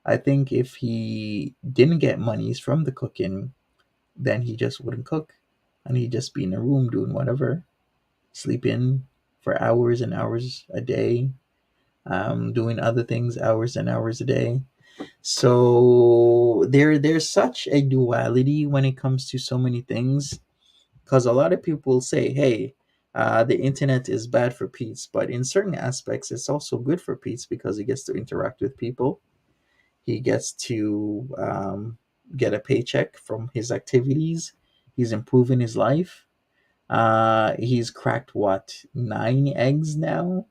I think if he didn't get monies from the cooking, then he just wouldn't cook, and he'd just be in a room doing whatever, sleeping for hours and hours a day, doing other things hours and hours a day. So there's such a duality when it comes to so many things, because a lot of people say, hey, the internet is bad for Peetz, but in certain aspects it's also good for Peetz because he gets to interact with people. He gets to get a paycheck from his activities. He's improving his life. He's cracked what, 9 eggs now?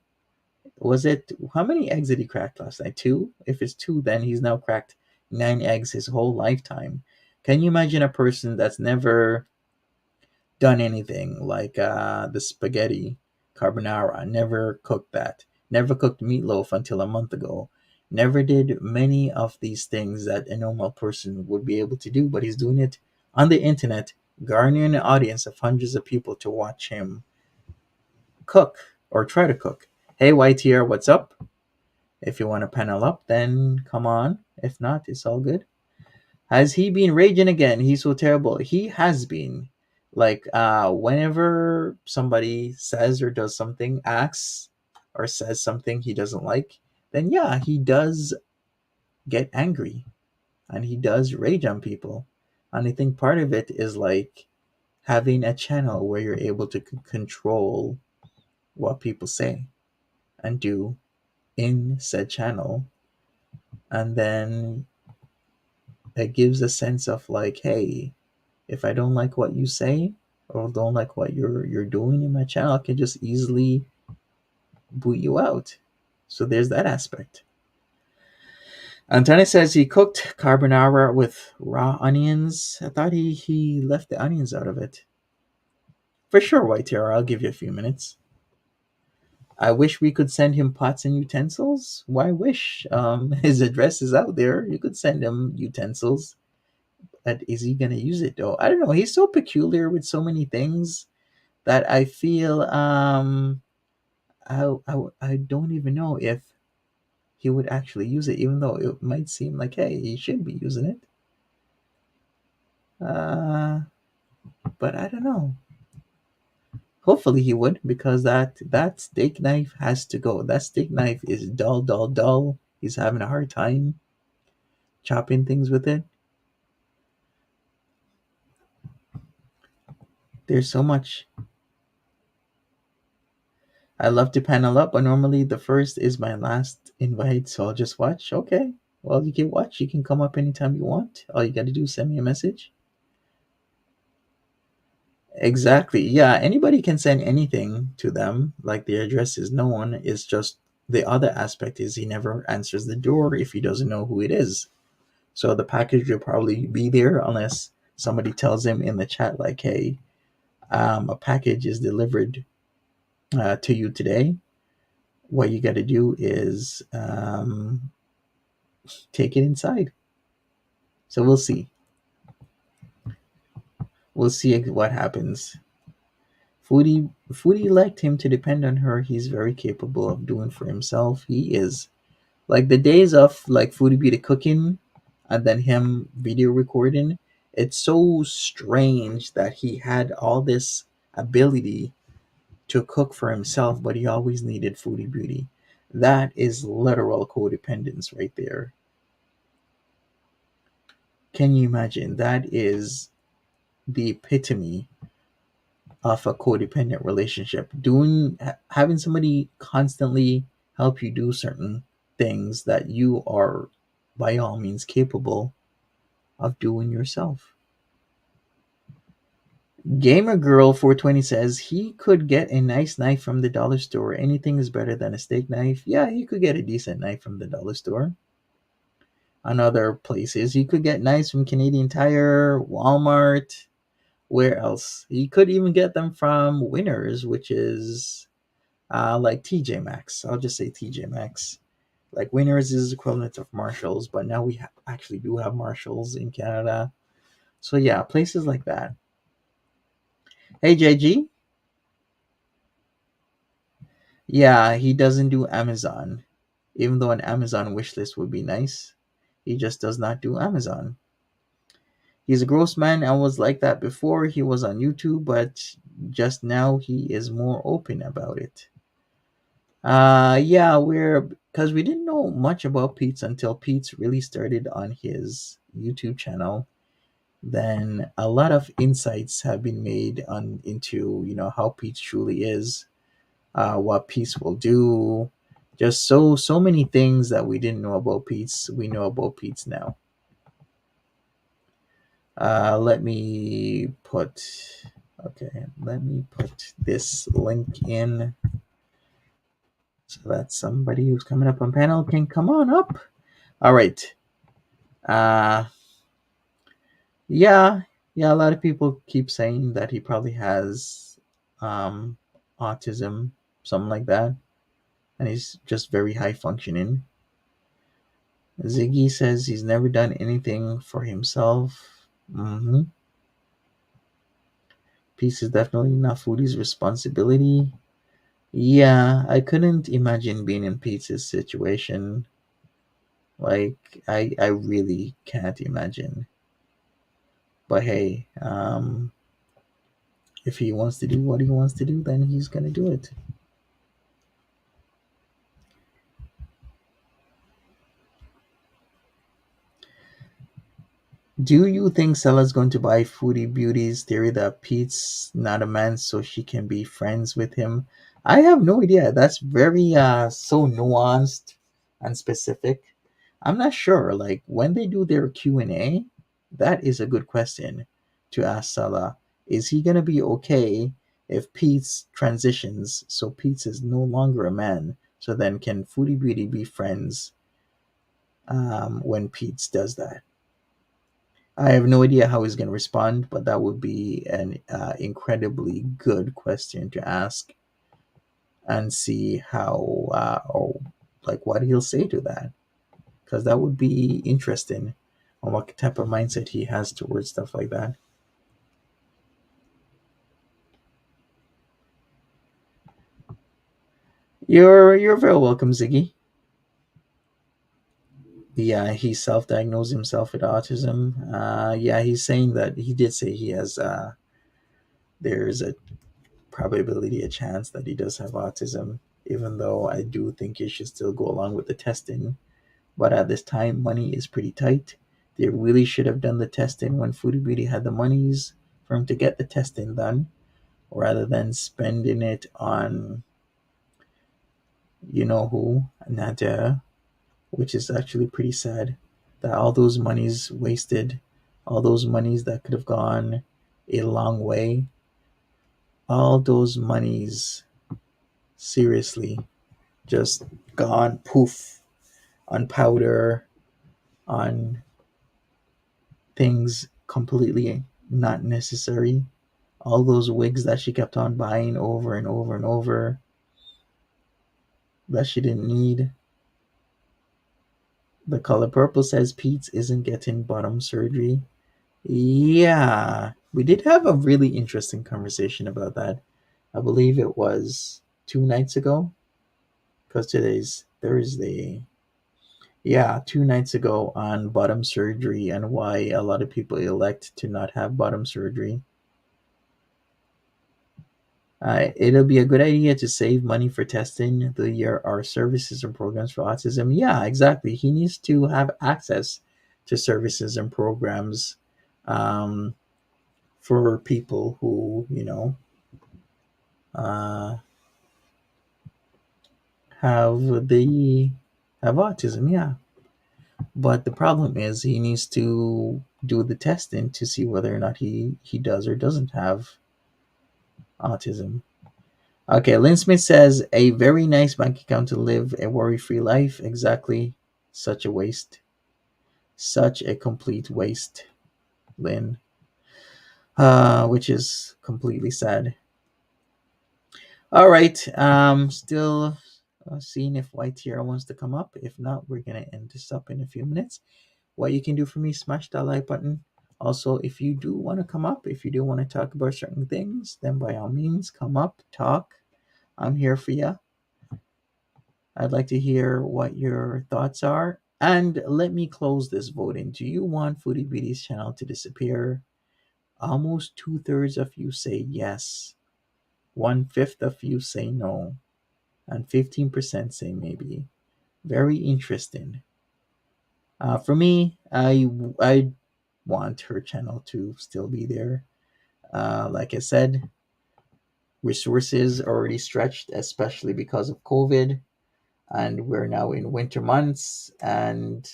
Was it, how many eggs did he crack last night? Two? If it's two, then he's now cracked 9 eggs his whole lifetime. Can you imagine a person that's never done anything like the spaghetti carbonara, never cooked that, never cooked meatloaf until a month ago, never did many of these things that a normal person would be able to do, but he's doing it on the internet, garnering an audience of hundreds of people to watch him cook or try to cook. Hey, YTR, what's up? If you want to panel up, then come on. If not, it's all good. Has he been raging again? He's so terrible. He has been. Like whenever somebody says or does something, acts or says something he doesn't like, then yeah, he does get angry and he does rage on people. And I think part of it is like having a channel where you're able to control what people say and do in said channel. And then it gives a sense of like, hey, if I don't like what you say or don't like what you're doing in my channel, I can just easily boot you out. So there's that aspect. Antonio says he cooked carbonara with raw onions. I thought he left the onions out of it. For sure, White Terror, I'll give you a few minutes. I wish we could send him pots and utensils. Why wish? His address is out there. You could send him utensils. But is he gonna use it though? I don't know. He's so peculiar with so many things that I feel I don't even know if he would actually use it, even though it might seem like, hey, he should be using it. But I don't know. Hopefully he would, because that steak knife has to go. That steak knife is dull, dull, dull. He's having a hard time chopping things with it. There's so much. I love to panel up, but normally the first is my last invite, so I'll just watch. Okay. Well, you can watch. You can come up anytime you want. All you got to do is send me a message. Exactly. Yeah, anybody can send anything to them. Like the address is known. It's just the other aspect is he never answers the door if he doesn't know who it is. So the package will probably be there unless somebody tells him in the chat, like, hey, a package is delivered to you today. What you got to do is take it inside. So we'll see. We'll see what happens. Foodie liked him to depend on her. He's very capable of doing for himself. He is. Like the days of like Foodie Beauty cooking and then him video recording, it's so strange that he had all this ability to cook for himself, but he always needed Foodie Beauty. That is literal codependence right there. Can you imagine? That is the epitome of a codependent relationship. Having somebody constantly help you do certain things that you are by all means capable of doing yourself. Gamer Girl 420 says he could get a nice knife from the dollar store. Anything is better than a steak knife. Yeah, he could get a decent knife from the dollar store. On other places, he could get knives from Canadian Tire, Walmart. Where else? He could even get them from Winners, which is like TJ Maxx. I'll just say TJ Maxx. Like Winners is equivalent of Marshalls, but now we actually do have Marshalls in Canada. So yeah, places like that. Hey JG. Yeah, he doesn't do Amazon. Even though an Amazon wish list would be nice, he just does not do Amazon. He's a gross man and was like that before he was on YouTube, but just now he is more open about it. Yeah, because we didn't know much about Peetz until Peetz really started on his YouTube channel. Then a lot of insights have been made into how Peetz truly is, what Peetz will do, just so many things that we didn't know about Peetz. We know about Peetz now. Let me put this link in so that somebody who's coming up on panel can come on up. All right. Yeah, a lot of people keep saying that he probably has autism, something like that, and he's just very high functioning. Ziggy says he's never done anything for himself. Peace is definitely not Foodie's responsibility. Yeah, I couldn't imagine being in Pete's situation. Like, I really can't imagine. But hey, if he wants to do what he wants to do, then he's gonna do it. Do you think Stella's going to buy Foodie Beauty's theory that Pete's not a man so she can be friends with him? I have no idea. That's very so nuanced and specific. I'm not sure. Like when they do their Q&A, that is a good question to ask Stella. Is he gonna be okay if Pete's transitions so Pete's is no longer a man? So then can Foodie Beauty be friends when Pete's does that? I have no idea how he's going to respond, but that would be an incredibly good question to ask and see how or like what he'll say to that, because that would be interesting on what type of mindset he has towards stuff like that. You're very welcome, Ziggy. Yeah, he self-diagnosed himself with autism. Yeah, he's saying that he did say he has. There's a probability, a chance that he does have autism, even though I do think he should still go along with the testing. But at this time, money is pretty tight. They really should have done the testing when Foodie Beauty had the monies for him to get the testing done, rather than spending it on you know who, Nadia, which is actually pretty sad that all those monies wasted, all those monies that could have gone a long way, all those monies seriously just gone poof on powder, on things completely not necessary. All those wigs that she kept on buying over and over and over that she didn't need. The color purple says Peetz isn't getting bottom surgery. Yeah, we did have a really interesting conversation about that. I believe it was 2 nights ago, because today's Thursday. Yeah, 2 nights ago on bottom surgery and why a lot of people elect to not have bottom surgery. It'll be a good idea to save money for testing the year our services and programs for autism. Yeah, exactly. He needs to have access to services and programs um, for people who, uh, have the have autism. Yeah, but the problem is he needs to do the testing to see whether or not he does or doesn't have autism. Okay, Lynn Smith says a very nice bank account to live a worry-free life. Exactly, such a waste, such a complete waste, Lynn. Which is completely sad. All right, still seeing if White Tiara wants to come up. If not, we're gonna end this up in a few minutes. What you can do for me, smash that like button. Also, if you do want to come up, if you do want to talk about certain things, then by all means, come up, talk. I'm here for you. I'd like to hear what your thoughts are. And let me close this voting. Do you want Foodie Beauty's channel to disappear? Almost 2/3 of you say yes. 1/5 of you say no. And 15% say maybe. Very interesting. For me, I want her channel to still be there. Like I said, resources are already stretched, especially because of COVID, and we're now in winter months and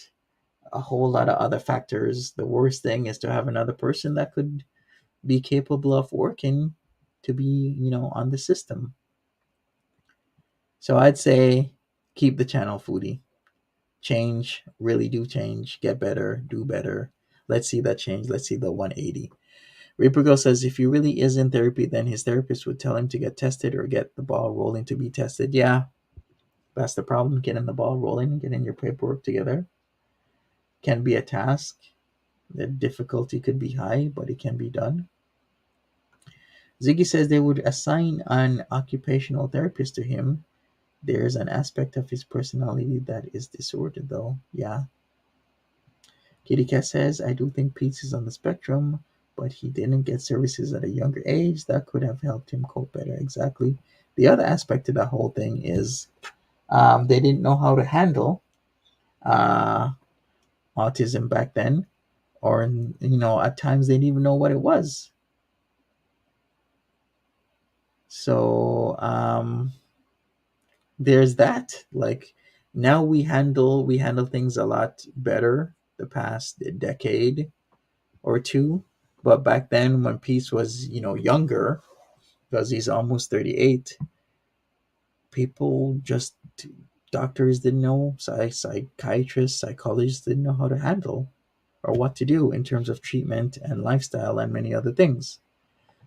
a whole lot of other factors. The worst thing is to have another person that could be capable of working to be, on the system. So I'd say keep the channel, Foodie. Change, really do change, get better, do better. Let's see that change. Let's see the 180. Reaper Girl says if he really is in therapy, then his therapist would tell him to get tested or get the ball rolling to be tested. Yeah, that's the problem. Getting the ball rolling, getting your paperwork together can be a task. The difficulty could be high, but it can be done. Ziggy says they would assign an occupational therapist to him. There's an aspect of his personality that is disordered, though. Yeah. Kitty Cat says, I do think Peetz is on the spectrum. but he didn't get services at a younger age that could have helped him cope better. Exactly. The other aspect to that whole thing is they didn't know how to handle uh, autism back then, or at times they didn't even know what it was. So there's that. Like now we handle things a lot better the past decade or two, but back then when Peetz was younger, because he's almost 38, people just doctors didn't know, psychiatrists, psychologists didn't know how to handle or what to do in terms of treatment and lifestyle and many other things.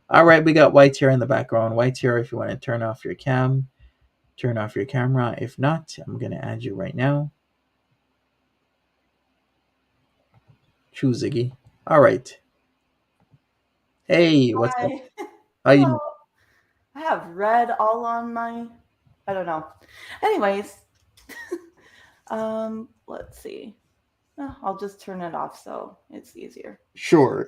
All right, we got White here in the background. White here, if you want to turn off your turn off your camera. If not, I'm gonna add you right now. Choose Ziggy. All right. Hey, what's up? Hi. How you Hello. doing? I have red all on my, I don't know. Anyways, let's see. I'll just turn it off so it's easier. Sure.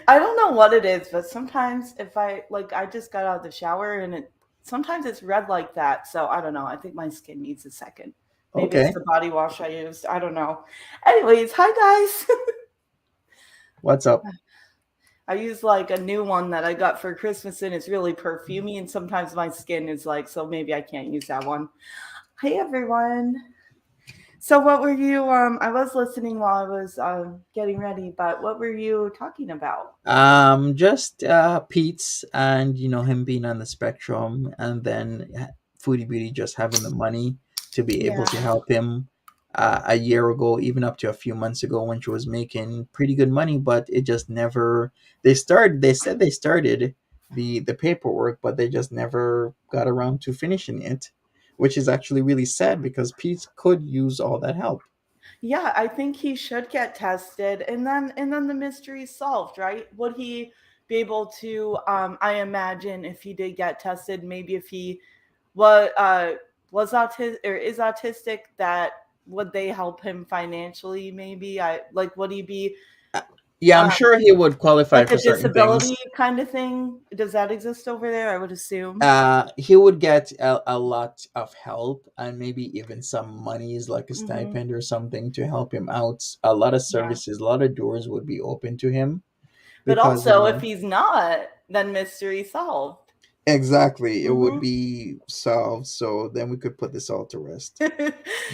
I don't know what it is, but sometimes if I just got out of the shower and sometimes it's red like that. So I don't know. I think my skin needs a second. Maybe Okay. it's the body wash I used. I don't know. Anyways, hi guys. What's up? I use like a new one that I got for Christmas and it's really perfumey and sometimes my skin is like, so maybe I can't use that one. Hey everyone. So what were you I was listening while I was getting ready, but what were you talking about? Just Pete's and him being on the spectrum, and then Foodie Beauty just having the money to be able to Yeah. help him a year ago, even up to a few months ago when she was making pretty good money, but it just never. They said they started the paperwork, but they just never got around to finishing it, which is actually really sad because Pete could use all that help. Yeah, I think he should get tested and then the mystery's solved, right? Would he be able to I imagine if he did get tested, maybe if he was was autistic or is autistic, that would they help him financially maybe? I like would he be Uh, Yeah, I'm um sure he would qualify like for a certain things. disability kind of thing? Does that exist over there? I would assume. He would get a lot of help and maybe even some monies like a Hmm. stipend or something to help him out. A lot of Yeah. services, a lot of doors would be open to him But because also if he's not, then mystery solved. exactly, it would Hmm. be solved. So then we could put this all to rest.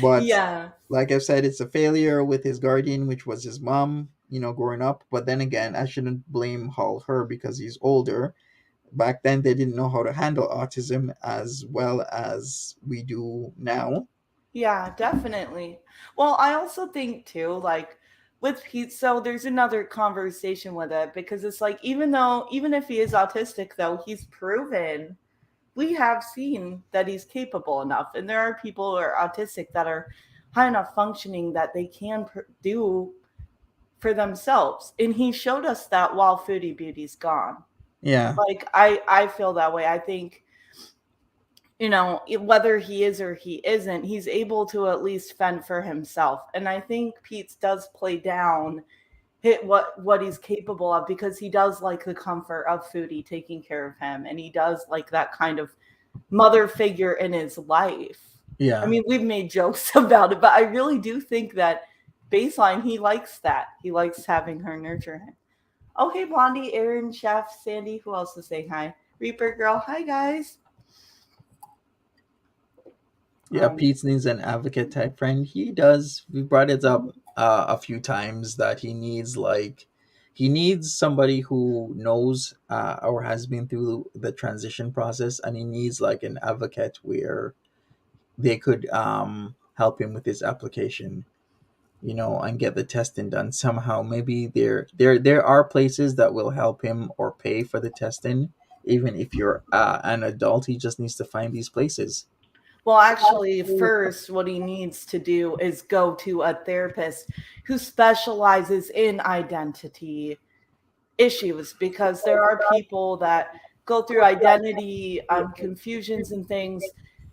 But Yeah. like I said, it's a failure with his guardian, which was his mom, growing up. But then again, I shouldn't blame all her because he's older. Back then they didn't know how to handle autism as well as we do now. Yeah, definitely. Well, I also think too, like with Pete, so there's another conversation with it because it's like even if he is autistic though, he's proven we have seen that he's capable enough. And there are people who are autistic that are high enough functioning that they can do for themselves. And he showed us that while Foodie Beauty's gone. Yeah. Like I feel that way. I think whether he is or he isn't, he's able to at least fend for himself. And I think Pete's does play down hit what he's capable of because he does like the comfort of Foodie taking care of him, and he does like that kind of mother figure in his life. I Yeah. mean, we've made jokes about it, but I really do think that baseline he likes that. He likes having her nurture him. Okay, Blondie, Aaron, Chef, Sandy, who else is saying hi? Reaper Girl, hi guys. Yeah, Pete needs an advocate type friend. He does. We brought it up a few times that he needs somebody who knows or has been through the transition process, and he needs like an advocate where they could help him with his application, and get the testing done somehow. Maybe there are places that will help him or pay for the testing. Even if you're an adult, he just needs to find these places. Well, actually, first, what he needs to do is go to a therapist who specializes in identity issues because there are people that go through identity confusions and things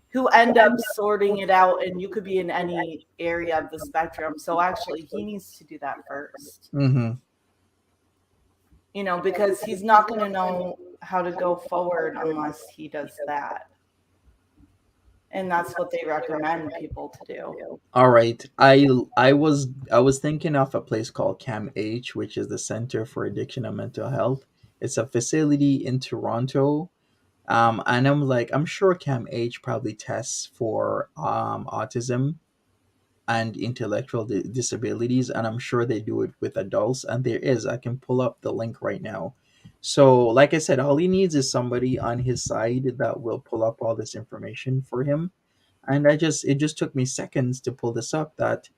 who end up sorting it out, and you could be in any area of the spectrum. So, actually, he needs to do that first. Mm-hmm. because he's not going to know how to go forward unless he does that. And that's what they recommend people to do. All right. I was thinking of a place called CAMH, which is the Center for Addiction and Mental Health. It's a facility in Toronto. And I'm sure CAMH probably tests for autism and intellectual disabilities, and I'm sure they do it with adults. And I can pull up the link right now. So, like I said, all he needs is somebody on his side that will pull up all this information for him. And it just took me seconds to pull this up that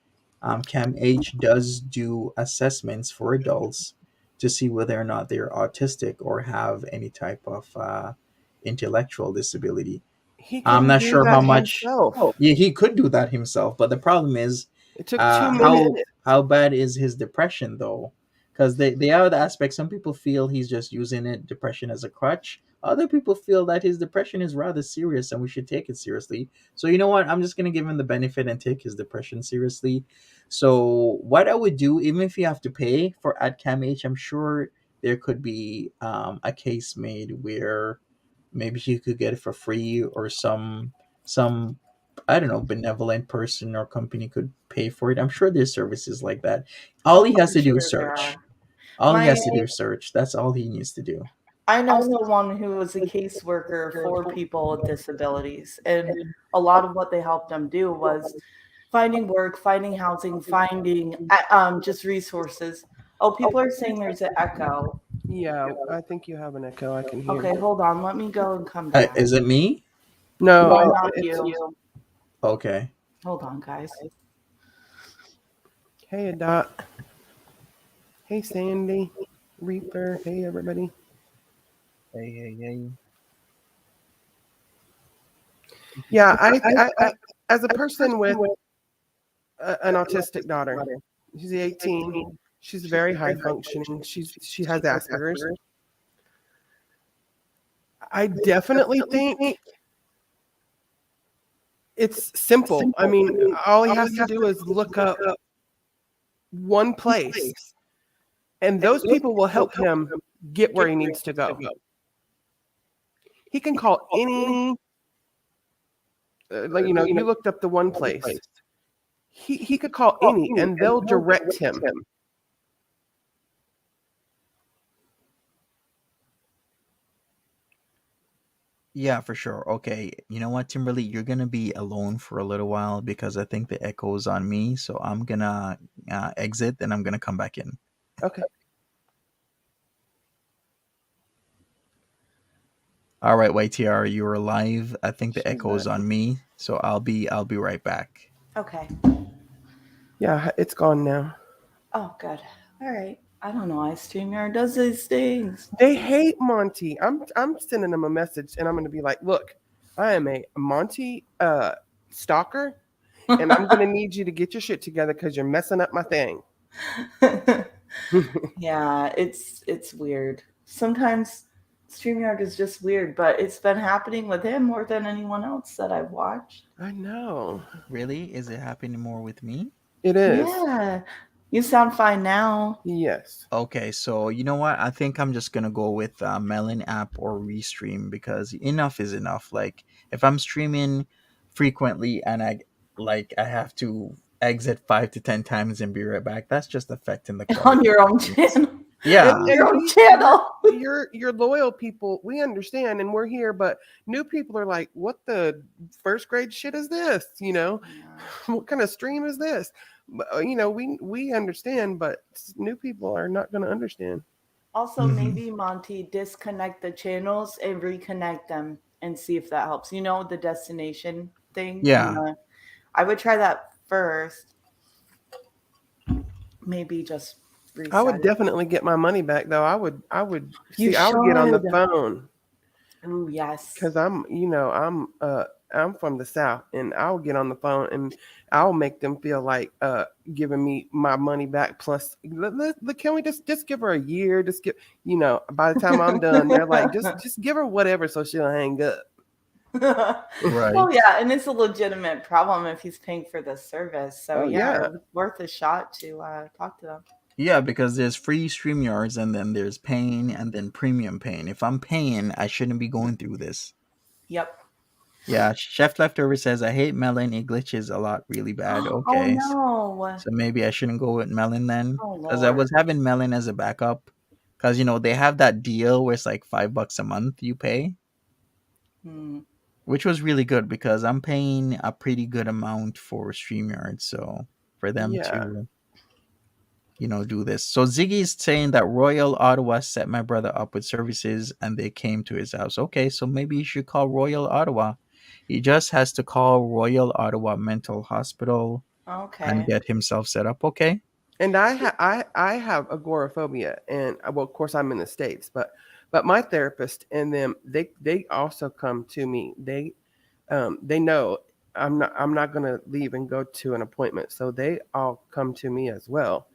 CAMH does do assessments for adults to see whether or not they're autistic or have any type of intellectual disability. He I'm can not do sure how that much. himself. Yeah, he could do that himself, but the problem is, It took 2 how minutes. bad is his depression though? Because they are the aspects. Some people feel he's just using depression as a crutch. Other people feel that his depression is rather serious and we should take it seriously. So you know what? I'm just gonna give him the benefit and take his depression seriously. So what I would do, even if you have to pay for at CAMH, I'm sure there could be a case made where maybe he could get it for free, or some I don't know, benevolent person or company could pay for it. I'm sure there's services like that. All he has I'm to do sure is there search. are. All he My has to do is search. That's all he needs to do. I know someone who was a caseworker for people with disabilities, and a lot of what they helped them do was finding work, finding housing, finding just resources. Oh, people are saying there's an echo. Yeah, I think you have an echo. I can hear. Okay, hold on. Let me go and come back. Is it me? No, No, not it's you. Okay. Hold on, guys. Hey, Dot. Hey, Sandy. Reaper. Hey, everybody. Hey. Yeah, I as a person with an autistic daughter, she's 18. She's very high functioning. She has Asperger's. I definitely think it's simple. I mean, all he has to do is look up one place, and those people will help him get where he needs to go. He can call any, you looked up the one place. He could call any, and they'll direct him. Yeah, for sure. Okay. You know what, Timberly? You're gonna be alone for a little while because I think the echo is on me. So I'm gonna exit and I'm gonna come back in. Okay. All right, YTR, you're live. I think the She's echo is back. on me, so I'll be right back. Okay. Yeah, it's gone now. Oh, good. All right. I don't know why StreamYard does these things. They hate Monty. I'm sending them a message, and I'm going to be like, look, I am a Monty stalker, and I'm going to need you to get your shit together because you're messing up my thing. Yeah, it's weird. Sometimes StreamYard is just weird, but it's been happening with him more than anyone else that I've watched. I know. Really? Is it happening more with me? It is. Yeah. You sound fine now. Yes. Okay, so you know what? I think I'm just gonna go with Melon app or Restream because enough is enough. Like if I'm streaming frequently and I have to exit 5 to 10 times and be right back, that's just affecting the quality On your of own things. channel. Yeah. And Your own we- channel. Your loyal people, we understand, and we're here. But new people are like, "What the first grade shit is this? What kind of stream is this?" But, we understand, but new people are not going to understand. Also, Mhm. maybe Monty disconnect the channels and reconnect them and see if that helps. You know, the destination thing. Yeah. I would try that first. Maybe just reset. I would it. definitely get my money back, though. I would You I would get on the should. phone Ooh, yes. because I'm from the South, and I'll get on the phone and I'll make them feel like giving me my money back plus. Can we just give her a year? Just give by the time I'm done, they're like just give her whatever so she'll hang up. Right. Well, yeah, and it's a legitimate problem if he's paying for the service. So Oh, yeah. it's worth a shot to talk to them. Yeah, because there's free StreamYards and then there's paying and then premium paying. If I'm paying, I shouldn't be going through this. Yep. Yeah, Chef Leftover says I hate melon. It glitches a lot, really bad. Oh Okay, no. so maybe I shouldn't go with melon then, Oh because I was Lord. having melon as a backup. Because they have that deal where it's like $5 a month you pay, Hmm. which was really good because I'm paying a pretty good amount for StreamYard. So for them Yeah. to do this. So Ziggy's saying that Royal Ottawa set my brother up with services and they came to his house. Okay, so maybe you should call Royal Ottawa. He just has to call Royal Ottawa Mental Hospital and Okay. get himself set up. Okay. And I have agoraphobia, and well, of course, I'm in the States, but my therapist and them, they also come to me. They know I'm not gonna leave and go to an appointment, so they all come to me as well.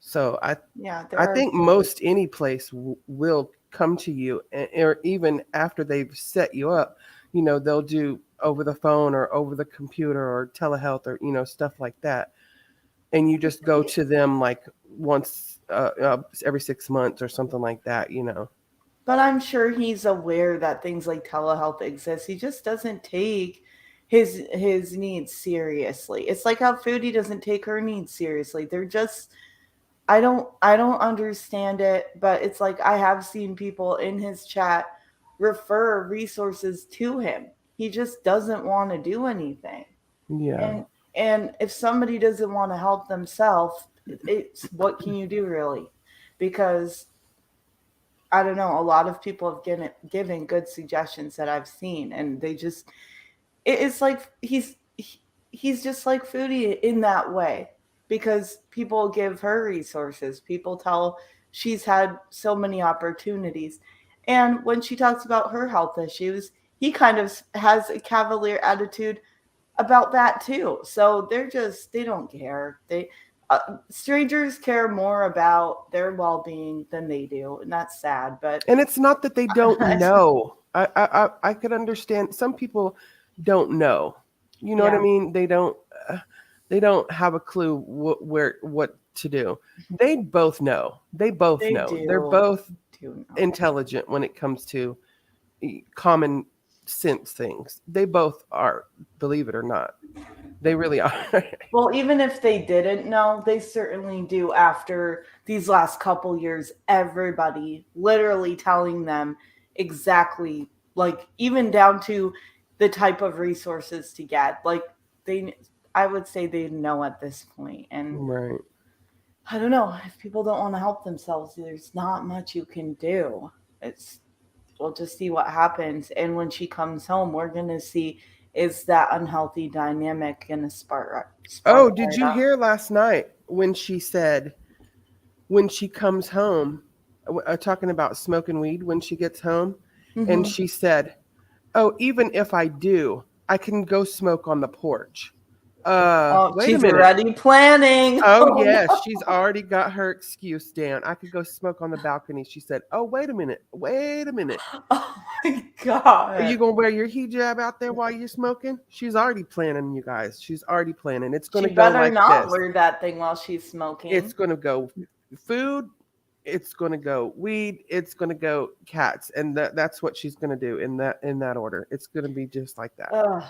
So Yeah, there I are think most any place will come to you, or even after they've set you up, they'll do over the phone or over the computer or telehealth or stuff like that, and you just go to them like once every 6 months or something like that. but I'm sure he's aware that things like telehealth exist. He just doesn't take his needs seriously. It's like how Foodie doesn't take her needs seriously. They're just I don't understand it, but it's like I have seen people in his chat refer resources to him. He just doesn't want to do anything. Yeah. And if somebody doesn't want to help themselves, it's what can you do really? Because I don't know, a lot of people have given good suggestions that I've seen, and they just it's like he's just like Foodie in that way, because people give her resources. People tell she's had so many opportunities, and when she talks about her health issues, he kind of has a cavalier attitude about that too. So they don't care. Strangers care more about their well-being than they do, and that's sad. But And it's not that they don't know. I could understand some people don't know. You know what I yeah, mean? They don't have a clue what to do. They both know. They both they know. They're do both know. intelligent when it comes to common sense things. They both are, believe it or not. They really are. Well, even if they didn't know, they certainly do after these last couple years. Everybody literally telling them exactly, like, even down to the type of resources to get. Like, I would say they know at this point. And Right. I don't know, if people don't want to help themselves, there's not much you can do. We'll just see what happens. And when she comes home, we're going to see, is that unhealthy dynamic going to spark Oh, did right you up? hear last night when she said when she comes home, talking about smoking weed when she gets home, and Mhm. she said, "Oh, even if I do, I can go smoke on the porch." Oh, Wait a she's minute. already planning. Oh Oh yes, no. she's already got her excuse down. I could go smoke on the balcony. She said, "Oh, wait a minute. Wait a minute. Oh my Are you god. gonna wear your hijab out there while you're smoking?" She's already planning, you guys. She's already planning. It's She gonna go better like not this. wear that thing while she's It's smoking. gonna go food, it's gonna go weed, it's gonna go cats, and that's what she's gonna do in that order. It's gonna be just like that. Ugh.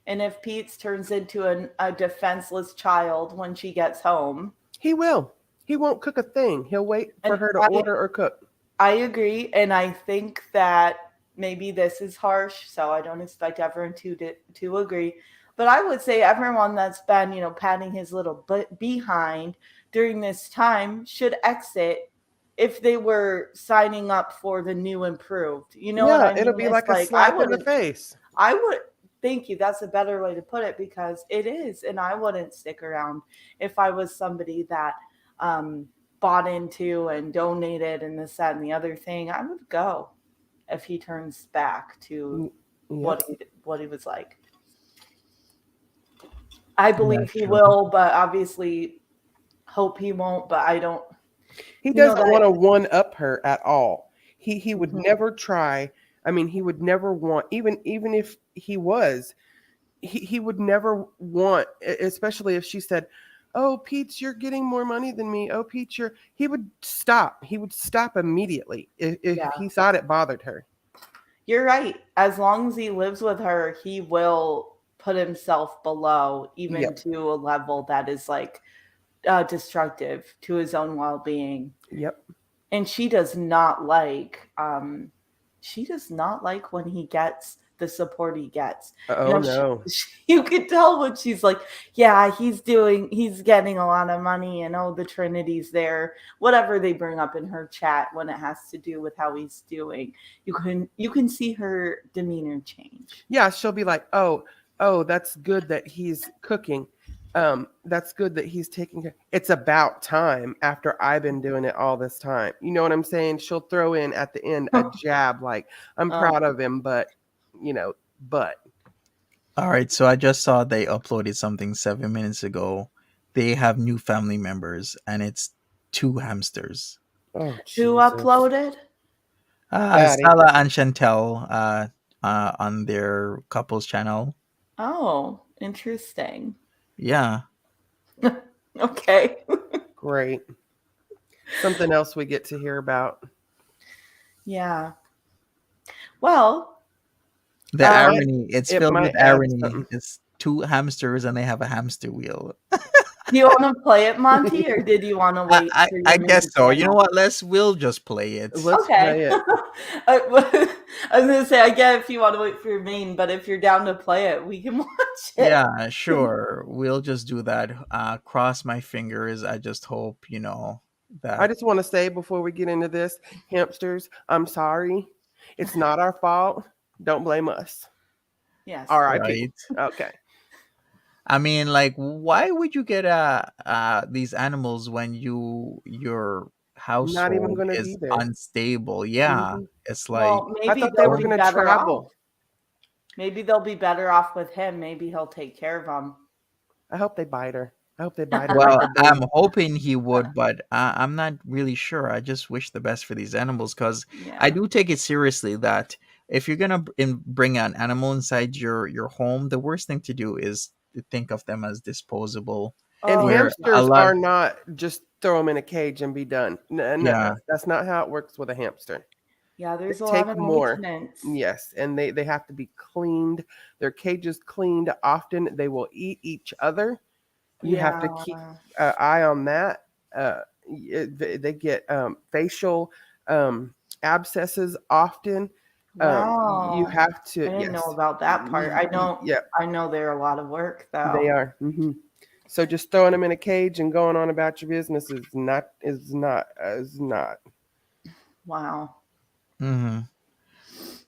And if Peetz turns into a defenseless child when she gets home, He will. He won't cook a thing. He'll wait for and her to order or cook. I agree, and I think that maybe this is harsh, so I don't expect everyone to agree. But I would say everyone that's been, patting his little behind during this time should exit if they were signing up for the new improved. You know what Yeah, I it'll mean? be It's like a like slap in the face. I would thank you. That's a better way to put it, because it is, and I wouldn't stick around if I was somebody that bought into and donated and this, that, and the other thing. I would go if he turns back to Yep. what he was like. I believe That's he true. will, but obviously hope he won't. But I don't. He You know doesn't want that. to one up her at all. He would Mhm. never try. I mean, he would never want, even if he was, he would never want, especially if she said, "Oh, Peetz, you're getting more money than me. Oh, Peetz, you're," he would stop. He would stop immediately if Yeah. he thought it bothered her. You're right. As long as he lives with her, he will put himself below, even Yep. to a level that is like destructive to his own well-being. Yep. And she does not like when he gets the support he gets. Oh no. You could tell when she's like, yeah, he's getting a lot of money, and oh, the Trinity's there. Whatever they bring up in her chat when it has to do with how he's doing, you can see her demeanor change. Yeah, she'll be like, "Oh, that's good that he's cooking. That's good that he's taking care. It's about time after I've been doing it all this time." You know what I'm saying? She'll throw in at the end a jab like, "I'm proud of him, but but." All right, so I just saw they uploaded something 7 minutes ago. They have new family members, and it's 2 hamsters. Oh, Who Jesus. uploaded? Daddy. Salah and Chantel on their couples channel. Oh, interesting. Yeah. Okay. Great. Something else we get to hear about. Yeah. Well, The irony, it's it filled might with add irony. something. It's 2 hamsters and they have a hamster wheel. do you want to play it, Monty, or did you want to wait? I for your guess main so. You know channel? what? We'll just play it. Let's Okay. play it. I was gonna say, I get if you want to wait for your main, but if you're down to play it, we can watch it. Yeah, sure. We'll just do that. Cross my fingers. I just hope, that. I just want to say before we get into this, hamsters, I'm sorry. It's not our fault. Don't blame us. Yes. All right. Right. Okay. I mean, like, why would you get these animals when your household even gonna is be there. unstable? Yeah, Mhm. it's like, Well, I maybe thought they they'll were be going to better travel. off. Maybe they'll be better off with him. Maybe he'll take care of them. I hope they bite her. I hope they bite her. well, like a I'm baby. hoping he would, but I'm not really sure. I just wish the best for these animals because Yeah. I do take it seriously that if you're gonna bring an animal inside your home, the worst thing to do is to think of them as disposable. And Oh, where a hamsters lot- are not just throw them in a cage and be done. No, Yeah. that's not how it works with a hamster. yeah, there's They a take lot of more. maintenance. Yes, and they have to be cleaned. Their cages cleaned often. They will eat each other. You have to keep an eye on that. They get facial abscesses often. Wow. You have to. I didn't yes. know about that part. I know. Yeah, I know they're a lot of work, though. they are. So just throwing them in a cage and going on about your business is not. Wow. Mhm.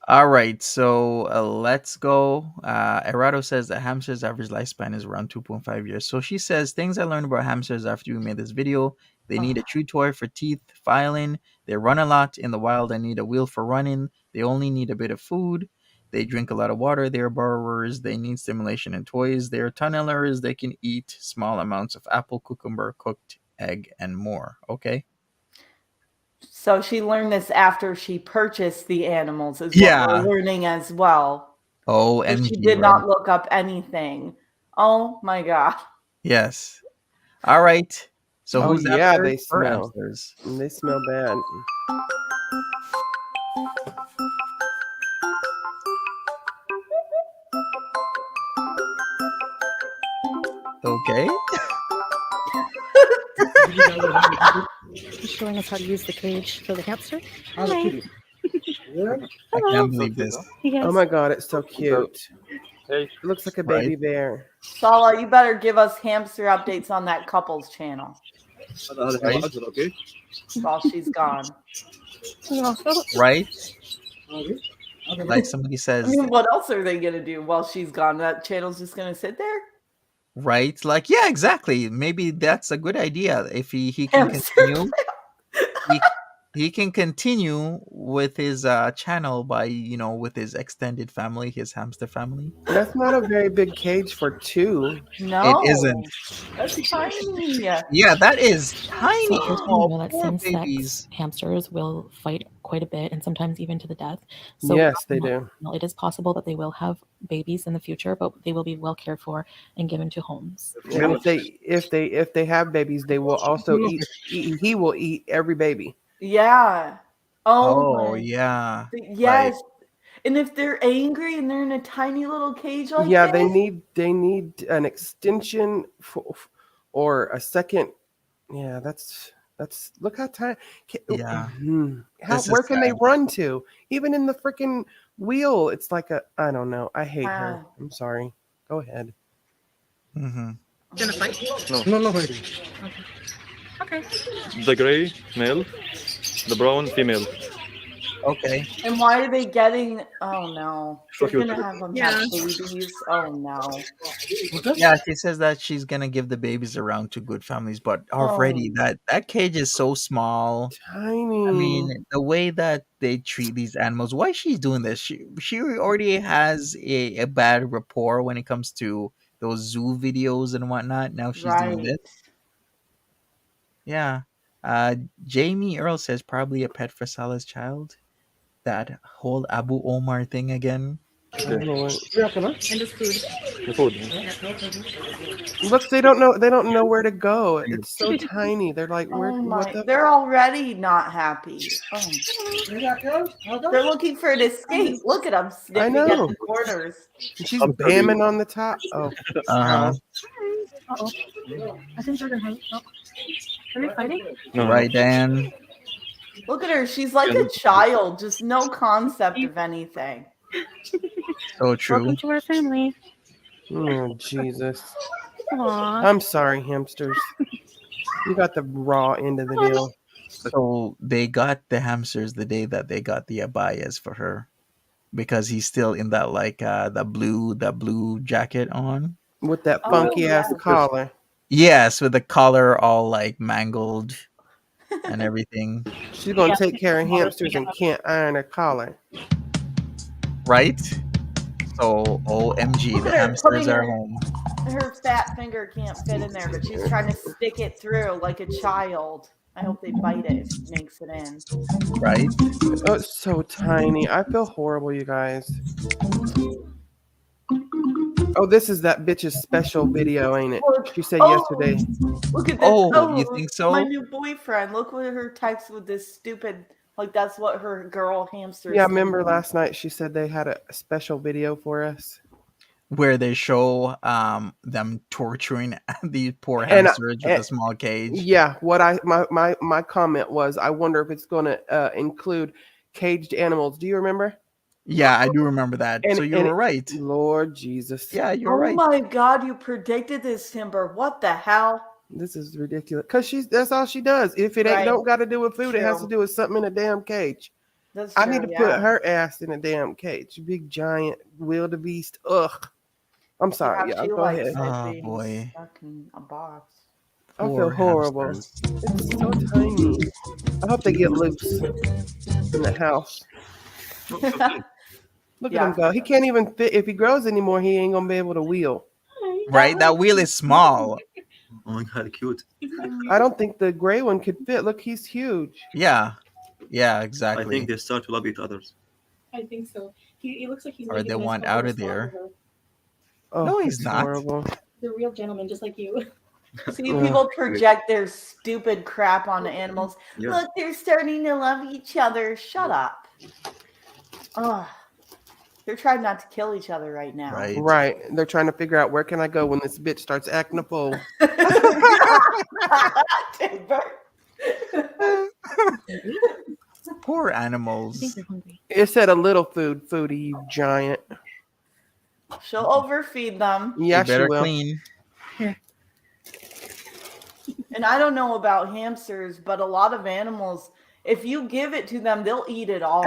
All right, so let's go. Erado says that hamsters' average lifespan is around 2.5 years. So she says things I learned about hamsters after we made this video. They need a chew toy for teeth filing. They run a lot in the wild. They need a wheel for running. They only need a bit of food. They drink a lot of water. They're borrowers. They need stimulation and toys. They're tunnelers. They can eat small amounts of apple, cucumber, cooked egg, and more. Okay. So she learned this after she purchased the animals, is Yeah. what we're learning as well. Oh, So and she did not look up anything. Oh my god. Yes. All right. So Oh, who's yeah, after? they Or smell. hamsters? They smell bad. Okay. He's showing us how to use the cage for the hamster. I can't believe this. He has Oh my god, it's so cute. Hey. It looks like a baby bear. Sala, you better give us hamster updates on that couple's channel while she's gone. Right? Like somebody I says, mean, what else are they gonna do while she's gone? That channel's just gonna sit there? right? Like, yeah, exactly. Maybe that's a good idea. If he can Hamster. continue, he can continue with his channel by with his extended family, his hamster family. That's not a very big cage for two. It No, isn't. that's tiny. Yeah, that is tiny. So there's Oh, you know that poor same-sex babies. hamsters will fight quite a bit and sometimes even to the death. So Yes, they do. it is possible that they will have babies in the future, but they will be well cared for and given to homes. And if they have babies, they will also eat. He will eat every baby. Yeah. Oh, Oh my. yeah. Yes. And if they're angry and they're in a tiny little cage like Yeah, this, they need an extension or a second. Yeah, that's look how tiny. Yeah. How This is where can they sad. run to? Even in the freaking wheel, it's like a I don't know. I hate her. Wow. I'm sorry. Go ahead. Mm-hmm. Gonna fight? No fighting. Okay. The gray male, the brown female. Okay. and why are they getting? Oh no, So they're cute. gonna have them Yeah. have babies. Oh no. Yeah, she says that she's gonna give the babies around to good families, but already Oh. that cage is so small. Tiny. I mean, the way that they treat these animals, why she's doing this? She already has a bad rapport when it comes to those zoo videos and whatnot. Now she's doing Right. this. Yeah. Jamie Earl says probably a pet for Salah's child. That whole Abu Omar thing again. I don't know what- And just food. The food. Look, they don't know where to go. It's so tiny. They're like, where? Oh What my, the? they're already not happy. Oh. They're looking for an escape. Look at them sniffing at know. the corners. She's bamming on the top. Oh, Uh-huh. Uh-oh. I think they're gonna hurt. Oh. Are they fighting? No, Right, Dan. Look at her. She's like a child, just no concept of anything. So true. Welcome to our family. oh Jesus! Aww. I'm sorry, hamsters. You got the raw end of the deal. So they got the hamsters the day that they got the abayas for her, because he's still in that the blue jacket on. With that Oh, funky ass yes. collar. Yes, with the collar all like mangled and everything. She's gonna take care of hamsters and can't iron her collar. Right? So OMG, Look the at her hamsters putting are her- home. Her fat finger can't fit in there, but she's trying to stick it through like a child. I hope they bite it if it makes it in. Right? Oh, it's so tiny. I feel horrible, you guys. Oh, this is that bitch's special video, ain't it? She said yesterday. Look at this. Oh, you think so? My new boyfriend. Look what her text with this stupid. Like that's what her girl hamster. Yeah, I remember last night she said they had a special video for us. Where they show them torturing these poor And, hamsters with a small cage. Yeah, what my comment was, I wonder if it's going to include caged animals. Do you remember? Yeah, I do remember that. And- So you and- were right. Lord Jesus. Yeah, you're Oh right. my God! You predicted this, Timber. What the hell? This is ridiculous. Cause that's all she does. If it ain't Right. don't got to do with food, it has to True. do with something in a damn cage. That's I true, need to put her ass in a damn cage. Big giant wildebeest. Ugh. I'm sorry. Yeah, She go likes ahead. it Oh, being boy. stuck in a box. I feel Poor horrible. hamsters. It's so tiny. I hope they get loose in the house. Look Yeah. at him go. He can't even fit. If he grows anymore, he ain't gonna be able to wheel. Right? That wheel is small. Oh my god, cute. I don't think the gray one could fit. Look, he's huge. Yeah. Yeah, I exactly. think they start to love each other. I think so. He looks like he's Or gonna they give a nice want couple out of of there. her. Oh, No, he's it's not. horrible. The real gentleman, just like you. See, people project their stupid crap on animals. Yeah. Look, they're starting to love each other. Shut up. Oh, they're trying not to kill each other right now. Right. Right. They're trying to figure out where can I go when this bitch starts acting a fool. Timber. Poor I think animals. they're hungry. It said a little foodie, you giant. She'll overfeed them. Yeah, They she better will. clean. And I don't know about hamsters, but a lot of animals, if you give it to them, they'll eat it all.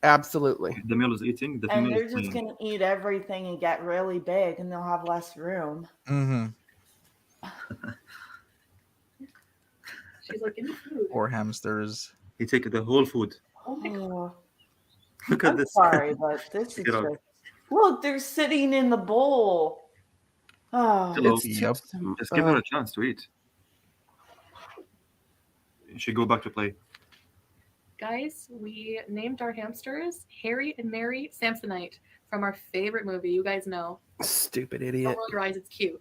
Absolutely. The male is eating, the And female they're is just playing. going to eat everything and get really big, and they'll have less room. Mm-hmm. She's like, give me food. Poor hamsters. He take the whole food. Oh, Look at I'm this. sorry, but this is Check it out. just look. They're sitting in the bowl. Oh, Hello. It's Yep. Just give her a chance to eat. She go back to play. Guys, we named our hamsters Harry and Mary Samsonite from our favorite movie. You guys know. stupid Don't idiot. roll your eyes. It's cute.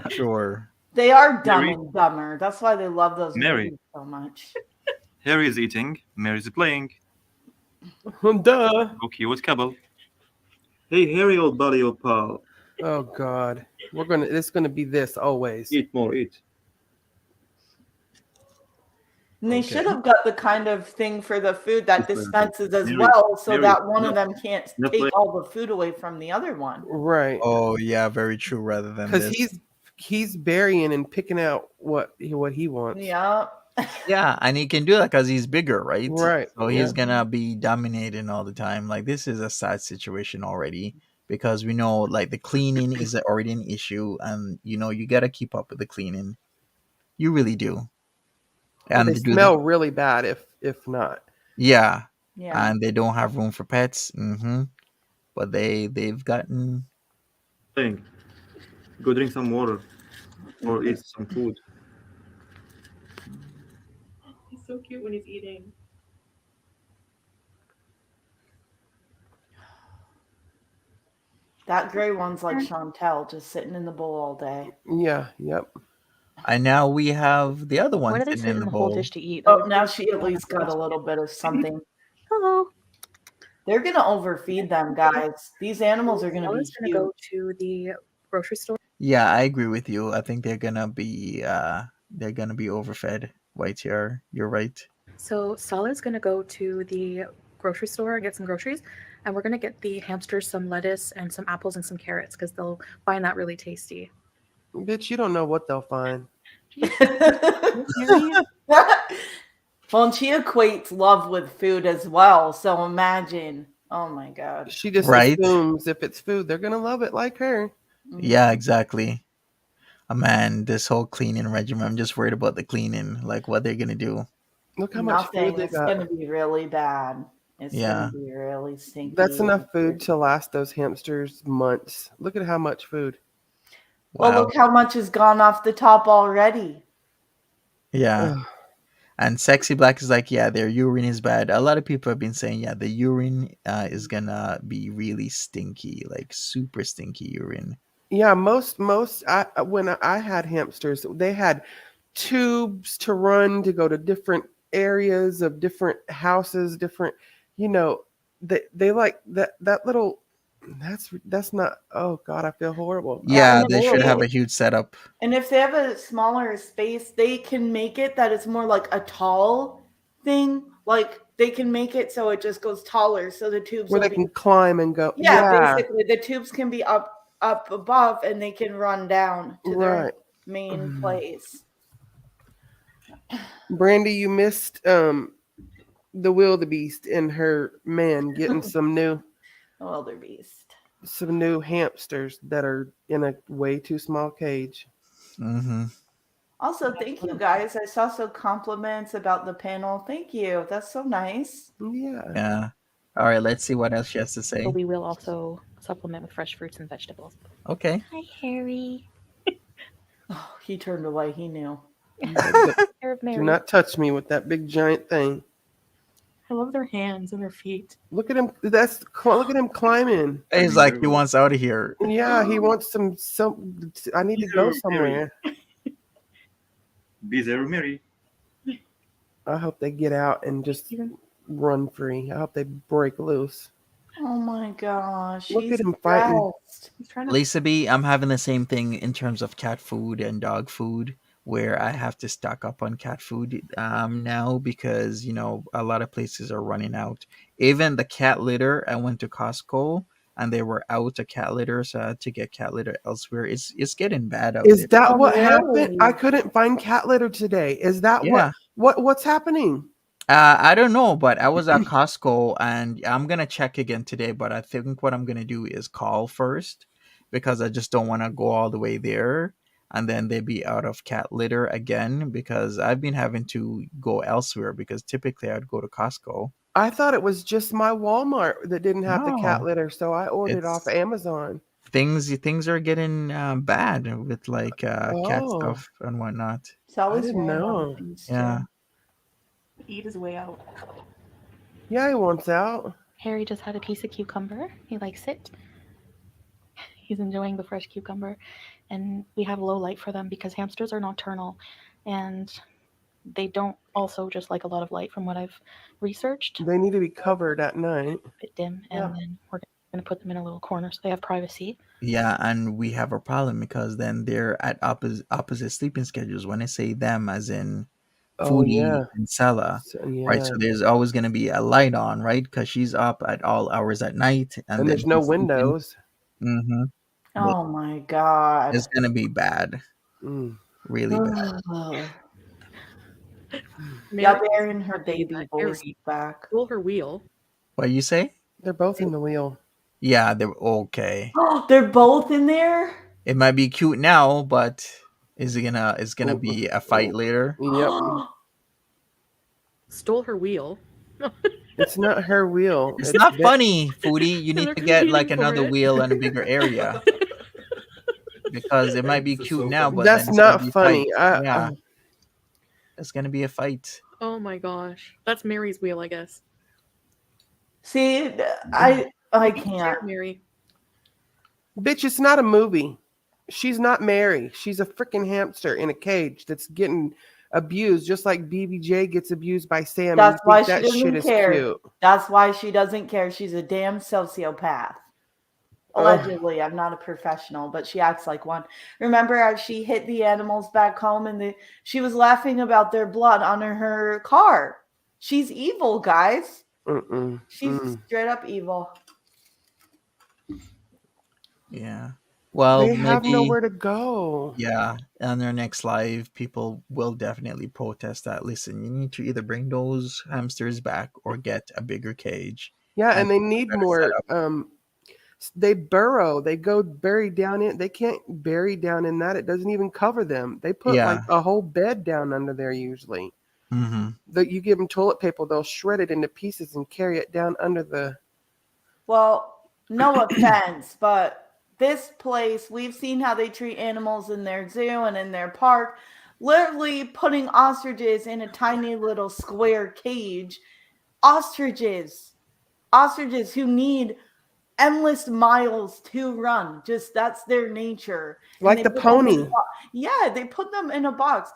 Sure. they are Dumb Mary? and Dumber. That's why they love those Mary. movies so much. Harry is eating. Mary's playing. Duh. Go cute couple. Hey, Harry, old buddy, old pal. Oh God. It's gonna be this always. Eat more, eat. And they Okay. should have got the kind of thing for the food that Just dispenses as Mary, well, so Mary, that one no, of them can't no take play. all the food away from the other one. Right. Oh yeah, very true. Rather than Because this. he's burying and picking out what he wants. Yeah. Yeah, and he can do that because he's bigger, right? Right. So he's gonna be dominating all the time. Like this is a sad situation already because we know like the cleaning is already an issue, and you gotta keep up with the cleaning. You really do. And they to do smell really bad if not. yeah, Yeah. and they don't have room for pets. But they've gotten Playing. Go drink some water or eat some food. He's so cute when he's eating. That gray one's like Chantel, just sitting in the bowl all day. Yeah. Yep. and now we have the other one Where do they sitting sit in in the the whole bowl. dish to eat? Oh, now she at least got a little bit of something. Hello. They're gonna overfeed them, guys. These animals are gonna be Bella's gonna huge. go to the grocery store. Yeah, I agree with you. I think they're gonna be overfed. White here, you're right. So Sala's gonna go to the grocery store and get some groceries, and we're gonna get the hamsters some lettuce and some apples and some carrots because they'll find that really tasty. Bitch, you don't know what they'll find. Well, and she equates love with food as well. So imagine. Oh my God. She just Right. assumes if it's food, they're gonna love it like her. Yeah, exactly. Man, this whole cleaning regimen, I'm just worried about the cleaning, like what they're gonna do. Look how much Nothing. food they It's got. gonna be really bad. It's Yeah. gonna be really stinky. That's enough food to last those hamsters months. Look at how much food. Well, Wow. look how much has gone off the top already. Yeah. Ugh. And Sexy Black is like, yeah, their urine is bad. A lot of people have been saying, yeah, the urine is gonna be really stinky, like super stinky urine. Yeah, most when I had hamsters, they had tubes to run to go to different areas of different houses, different, they like that little. That's not. Oh God, I feel horrible. Yeah, and they it's should have a horrible. huge setup. And if they have a smaller space, they can make it that it's more like a tall thing. Like they can make it so it just goes taller, so the tubes Where will they be. can climb and go. Yeah, basically the tubes can be up above, and they can run down to their Right. main place. Brandy, you missed the wildebeest and her man getting some new Wildebeest. hamsters that are in a way too small cage. Mm-hmm. Also, thank you guys. I saw some compliments about the panel. Thank you. That's so nice. Yeah. Yeah. All right, let's see what else she has to say. But we will also supplement with fresh fruits and vegetables. Okay. Hi, Harry. Oh, he turned away. He knew. Care of Mary. Do not touch me with that big giant thing. I love their hands and their feet. Look at him. Look at him climbing. He's like, he wants out of here. Yeah, he wants some. I need to go somewhere. Be there, Mary. I hope they get out and just run free. I hope they break loose. Oh my gosh. Look he's at him fighting. stressed. He's trying to. Lisa B, I'm having the same thing in terms of cat food and dog food, where I have to stock up on cat food now because a lot of places are running out. Even the cat litter, I went to Costco and they were out of cat litter, so I had to get cat litter elsewhere. It's getting bad out Is there. that Oh, what really? happened? I couldn't find cat litter today. Is that Yeah. what's happening? I don't know, but I was at Costco and I'm gonna check again today. But I think what I'm gonna do is call first because I just don't want to go all the way there. and then they be out of cat litter again, because I've been having to go elsewhere, because typically I'd go to Costco. I thought it was just my Walmart that didn't have the cat No, litter, so I ordered off it's Amazon. things are getting bad with like cat Oh, stuff and whatnot. It's always didn't random know. things, Yeah. too. Eat his way out. Yeah, he wants out. Harry just had a piece of cucumber. He likes it. He's enjoying the fresh cucumber. And we have low light for them because hamsters are nocturnal and they don't also just like a lot of light from what I've researched. They need to be covered at night. A bit dim, and then we're going to put them in a little corner so they have privacy. Yeah, and we have a problem because then they're at opposite sleeping schedules. When I say them, as in Foodie and Sella, right? So there's always going to be a light on, right? Because she's up at all hours at night, And then there's no he's sleeping. windows. Mm-hmm. Oh my god. It's gonna be bad. Really bad. Yeah, they're in her baby voice back. Roll her wheel. What you say? They're both in the wheel. Yeah, they're okay. Oh, they're both in there? It might be cute now, but it's gonna be a fight later. Yep. Stole her wheel. It's not her wheel. It's not funny, Foodie. You need to get like another wheel and a bigger area. Because it might be cute now, but that's then it's not gonna be funny. fight. Yeah. It's gonna be a fight. Oh my gosh. That's Mary's wheel, I guess. See, I can't. Mary. Bitch, it's not a movie. She's not Mary. She's a freaking hamster in a cage that's getting abused, just like BBJ gets abused by Sam. That's why she that shit doesn't is care. cute. That's why she doesn't care. She's a damn sociopath. Allegedly, I'm not a professional, but she acts like one. Remember how she hit the animals back home and she was laughing about their blood on her car. She's evil, guys. She's straight up evil. Yeah. Well, they have maybe, nowhere to go. Yeah. On their next live, people will definitely protest that. Listen, you need to either bring those hamsters back or get a bigger cage. Yeah, and they need more. They burrow. They go bury down in. They can't bury down in that. It doesn't even cover them. They put like a whole bed down under there usually. You give them toilet paper, they'll shred it into pieces and carry it down under the. Well, no offense, but this place, we've seen how they treat animals in their zoo and in their park. Literally putting ostriches in a tiny little square cage. Ostriches who need endless miles to run. Just that's their nature. Like the pony. Yeah, they put them in a box.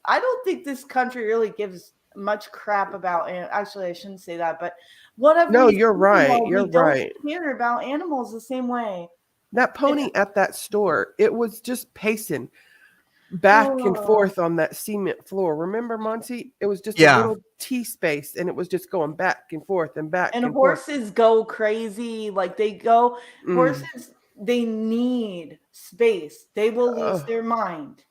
I don't think this country really gives much crap about. Actually, I shouldn't say that, but whatever. No, you're right. You're right. Don't care about animals the same way. That pony at that store, it was just pacing back and forth on that cement floor. Remember, Monty? It was just a little T space, and it was just going back and forth and back. And horses go crazy. Like they go, horses, they need space. They will lose their mind.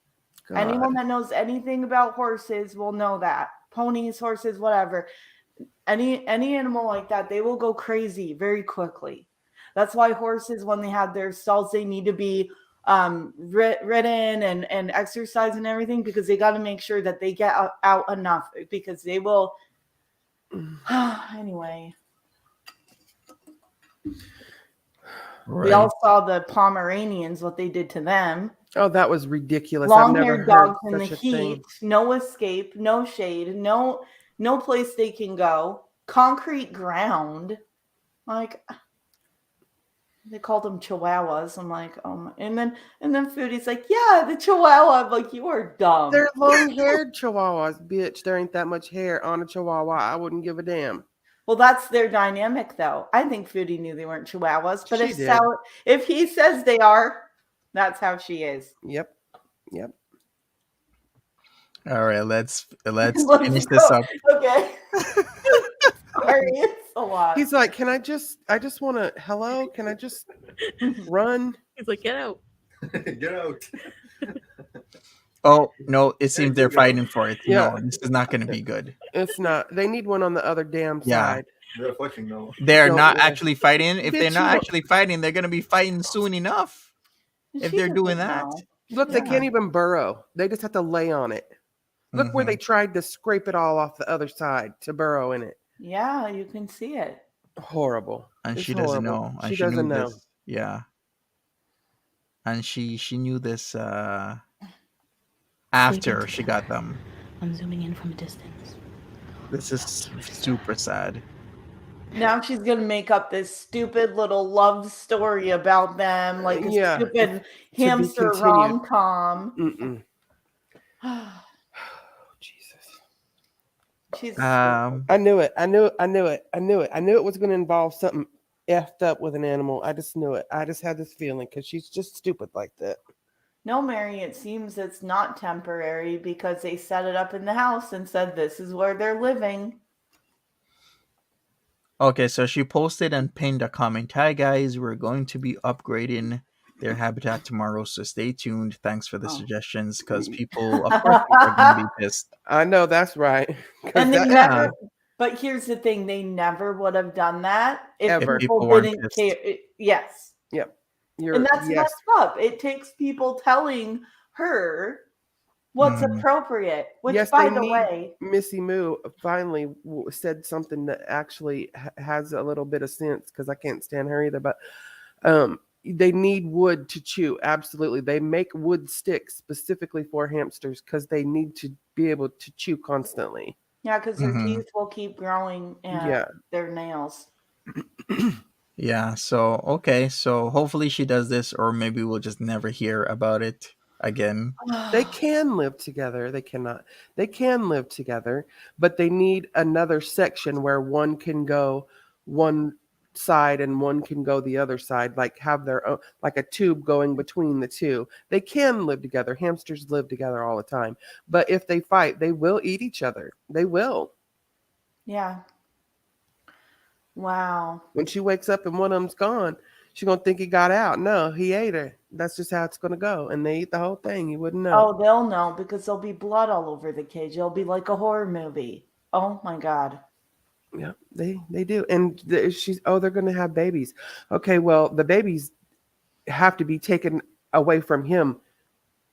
God. Anyone that knows anything about horses will know that. Ponies, horses, whatever. Any animal like that, they will go crazy very quickly. That's why horses, when they have their stalls, they need to be ridden and exercise and everything, because they got to make sure that they get out enough, because they will. Anyway. Right. We all saw the Pomeranians, what they did to them. Oh, that was ridiculous. Long-haired dogs in the heat, no escape, no shade, no place they can go. Concrete ground. Like, they called them Chihuahuas. I'm like, oh my. And then Foodie's like, yeah, the Chihuahua. I'm like, you are dumb. They're long-haired Chihuahuas, bitch. There ain't that much hair on a Chihuahua. I wouldn't give a damn. Well, that's their dynamic, though. I think Foodie knew they weren't Chihuahuas, but if he says they are, that's how she is. Yep. All right, let's finish this up. Okay. Sorry, it's a lot. He's like, I just want to, hello? Can I just run? He's like, get out. Get out. Oh, no, it seems they're fighting for it. Yeah. No, this is not going to be good. It's not. They need one on the other damn side. They're fighting now. They're not actually fighting. If they're not actually fighting, they're going to be fighting soon enough. If they're doing that. Look, they Yeah. can't even burrow. They just have to lay on it. Look where they tried to scrape it all off the other side to burrow in it. Yeah, you can see it. Horrible. And It's she doesn't horrible. know. And She she knew doesn't know. this. Yeah. And she knew this after she got them. I'm zooming in from a distance. This is super sad. Now she's gonna make up this stupid little love story about them, like a Yeah, stupid be hamster continued. rom-com. Jesus. She's I knew it. I knew it was going to involve something effed up with an animal. I just knew it. I just had this feeling because she's just stupid like that. No, Mary, it seems it's not temporary because they set it up in the house and said this is where they're living. Okay, so she posted and pinned a comment. Hi guys, we're going to be upgrading their habitat tomorrow, so stay tuned. Thanks for the suggestions, because people, of course, people are gonna be pissed. I know that's right. And they never. But here's the thing: they never would have done that if people didn't care. Yes. Yep. And that's messed up. It takes people telling her what's appropriate. Which, by the way, Missy Moo finally said something that actually has a little bit of sense, because I can't stand her either. But they need wood to chew. Absolutely, they make wood sticks specifically for hamsters because they need to be able to chew constantly. Yeah, because their teeth will keep growing and their nails. Yeah, so okay, so hopefully she does this, or maybe we'll just never hear about it again. They can live together. They cannot. They can live together, but they need another section where one can go one side and one can go the other side, like have their own, like a tube going between the two. They can live together. Hamsters live together all the time, but if they fight, they will eat each other. They will. Yeah. Wow. When she wakes up and one of them's gone, she's gonna think he got out. No, he ate her. That's just how it's gonna go. And they eat the whole thing. You wouldn't know. Oh, they'll know because there'll be blood all over the cage. It'll be like a horror movie. Oh my God. Yeah, they do. And they're gonna have babies. Okay, well, the babies have to be taken away from him,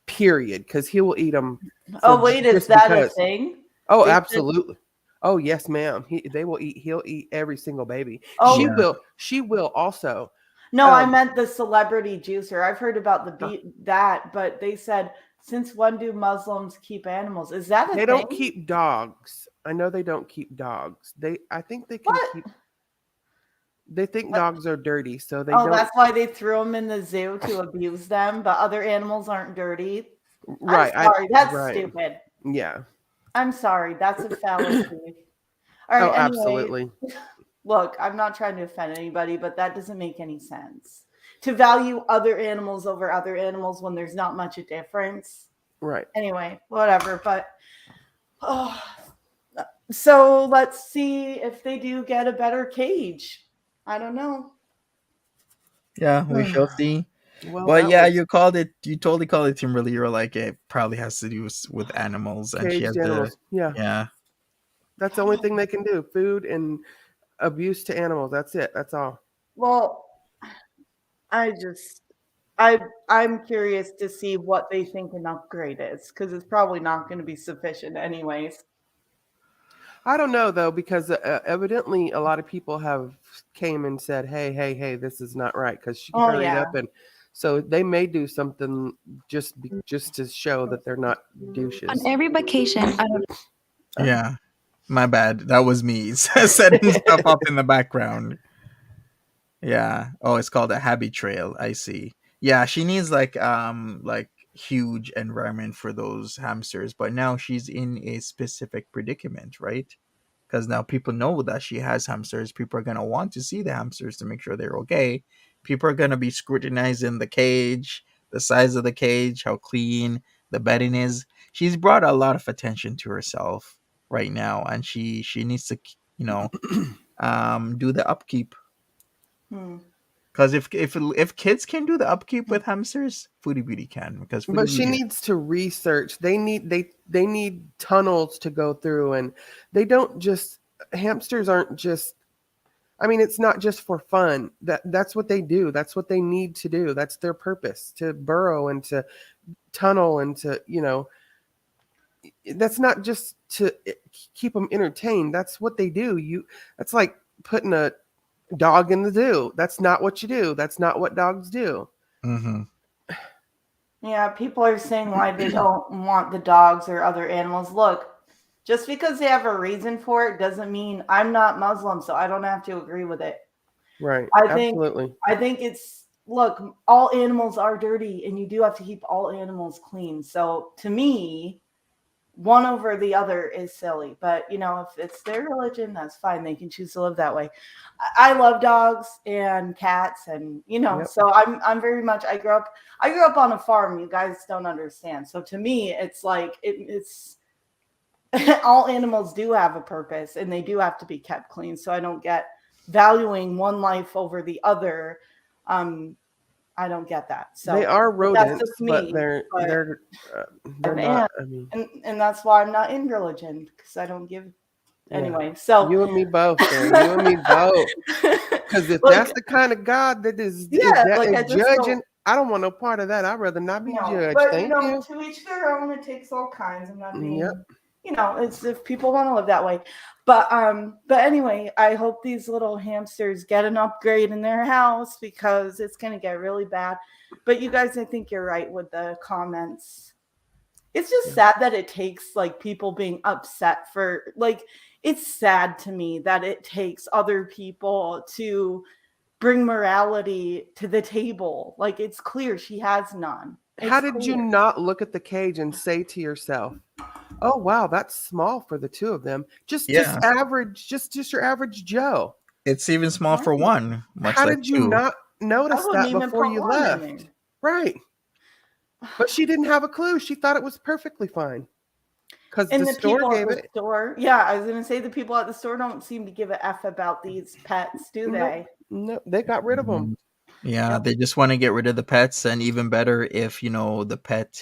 period, because he will eat them. Oh wait, is that a thing? Oh, absolutely. Oh yes, ma'am. He'll eat every single baby. Oh, she will also. No, I meant the celebrity juicer. I've heard about that, but they said, since when do Muslims keep animals? Is that a thing? They don't keep dogs. I know they don't keep dogs. I think they can keep. They think dogs are dirty, so they don't. Oh, that's why they threw them in the zoo to abuse them, but other animals aren't dirty. Right. I'm sorry, that's stupid. Yeah. I'm sorry, that's a fallacy. All right, anyway, absolutely. Look, I'm not trying to offend anybody, but that doesn't make any sense. To value other animals over other animals when there's not much a difference. Right. Anyway, whatever. But so let's see if they do get a better cage. I don't know. Yeah, we shall see. Well, but yeah, you totally called it, Timberly. You're like, it probably has to do with animals. And she has animals. Yeah. That's the only thing they can do. Food and abuse to animals. That's it. That's all. Well, I'm curious to see what they think an upgrade is, because it's probably not going to be sufficient anyways. I don't know though, because evidently a lot of people have came and said, hey, this is not right, because she hurried up, and so they may do something just to show that they're not douches. On every vacation, Yeah, my bad. That was me setting stuff up in the background. Yeah. Oh, it's called a habit trail. I see. Yeah, she needs like huge environment for those hamsters, but now she's in a specific predicament, right? Because now people know that she has hamsters. People are gonna want to see the hamsters to make sure they're okay. People are gonna be scrutinizing the cage, the size of the cage, how clean the bedding is. She's brought a lot of attention to herself right now, and she needs to, do the upkeep. Because if kids can do the upkeep with hamsters, Foodie Beauty can. But she needs to research. They need tunnels to go through, and they don't just hamsters aren't just. I mean, it's not just for fun. That's what they do. That's what they need to do. That's their purpose, to burrow and to tunnel and to, that's not just to keep them entertained. That's what they do. That's like putting a dog in the zoo. That's not what you do. That's not what dogs do. Mm-hmm. Yeah, people are saying why they don't want the dogs or other animals. Look, just because they have a reason for it doesn't mean I'm not Muslim, so I don't have to agree with it. Right. Absolutely. I think it's, look, all animals are dirty and you do have to keep all animals clean. So to me, one over the other is silly. But, if it's their religion, that's fine. They can choose to live that way. I love dogs and cats and, so I'm very much, I grew up on a farm. You guys don't understand. So to me, it's like, it's all animals do have a purpose and they do have to be kept clean. So I don't get valuing one life over the other. I don't get that. So they are rodents, that's just me, but they're not. I mean, and that's why I'm not in religion, because I don't give. Anyway, so you and me both. You and me both. Because if that's the kind of God that is judging, I don't want no part of that. I'd rather not be judged. But Thank you. To each their own. It takes all kinds. I'm not being. It's if people want to live that way. But anyway, I hope these little hamsters get an upgrade in their house, because it's going to get really bad. But you guys, I think you're right with the comments. It's just sad that it takes like people being upset for it's sad to me that it takes other people to bring morality to the table. Like, it's clear she has none. How did you not look at the cage and say to yourself, oh, wow, that's small for the two of them. Just average, just your average Joe. It's even small for one. How did you not notice that before you left? Right. But she didn't have a clue. She thought it was perfectly fine. Because the store gave it. Yeah, I was going to say the people at the store don't seem to give a F about these pets, do they? No, they got rid of them. Yeah, they just want to get rid of the pets. And even better, if, the pet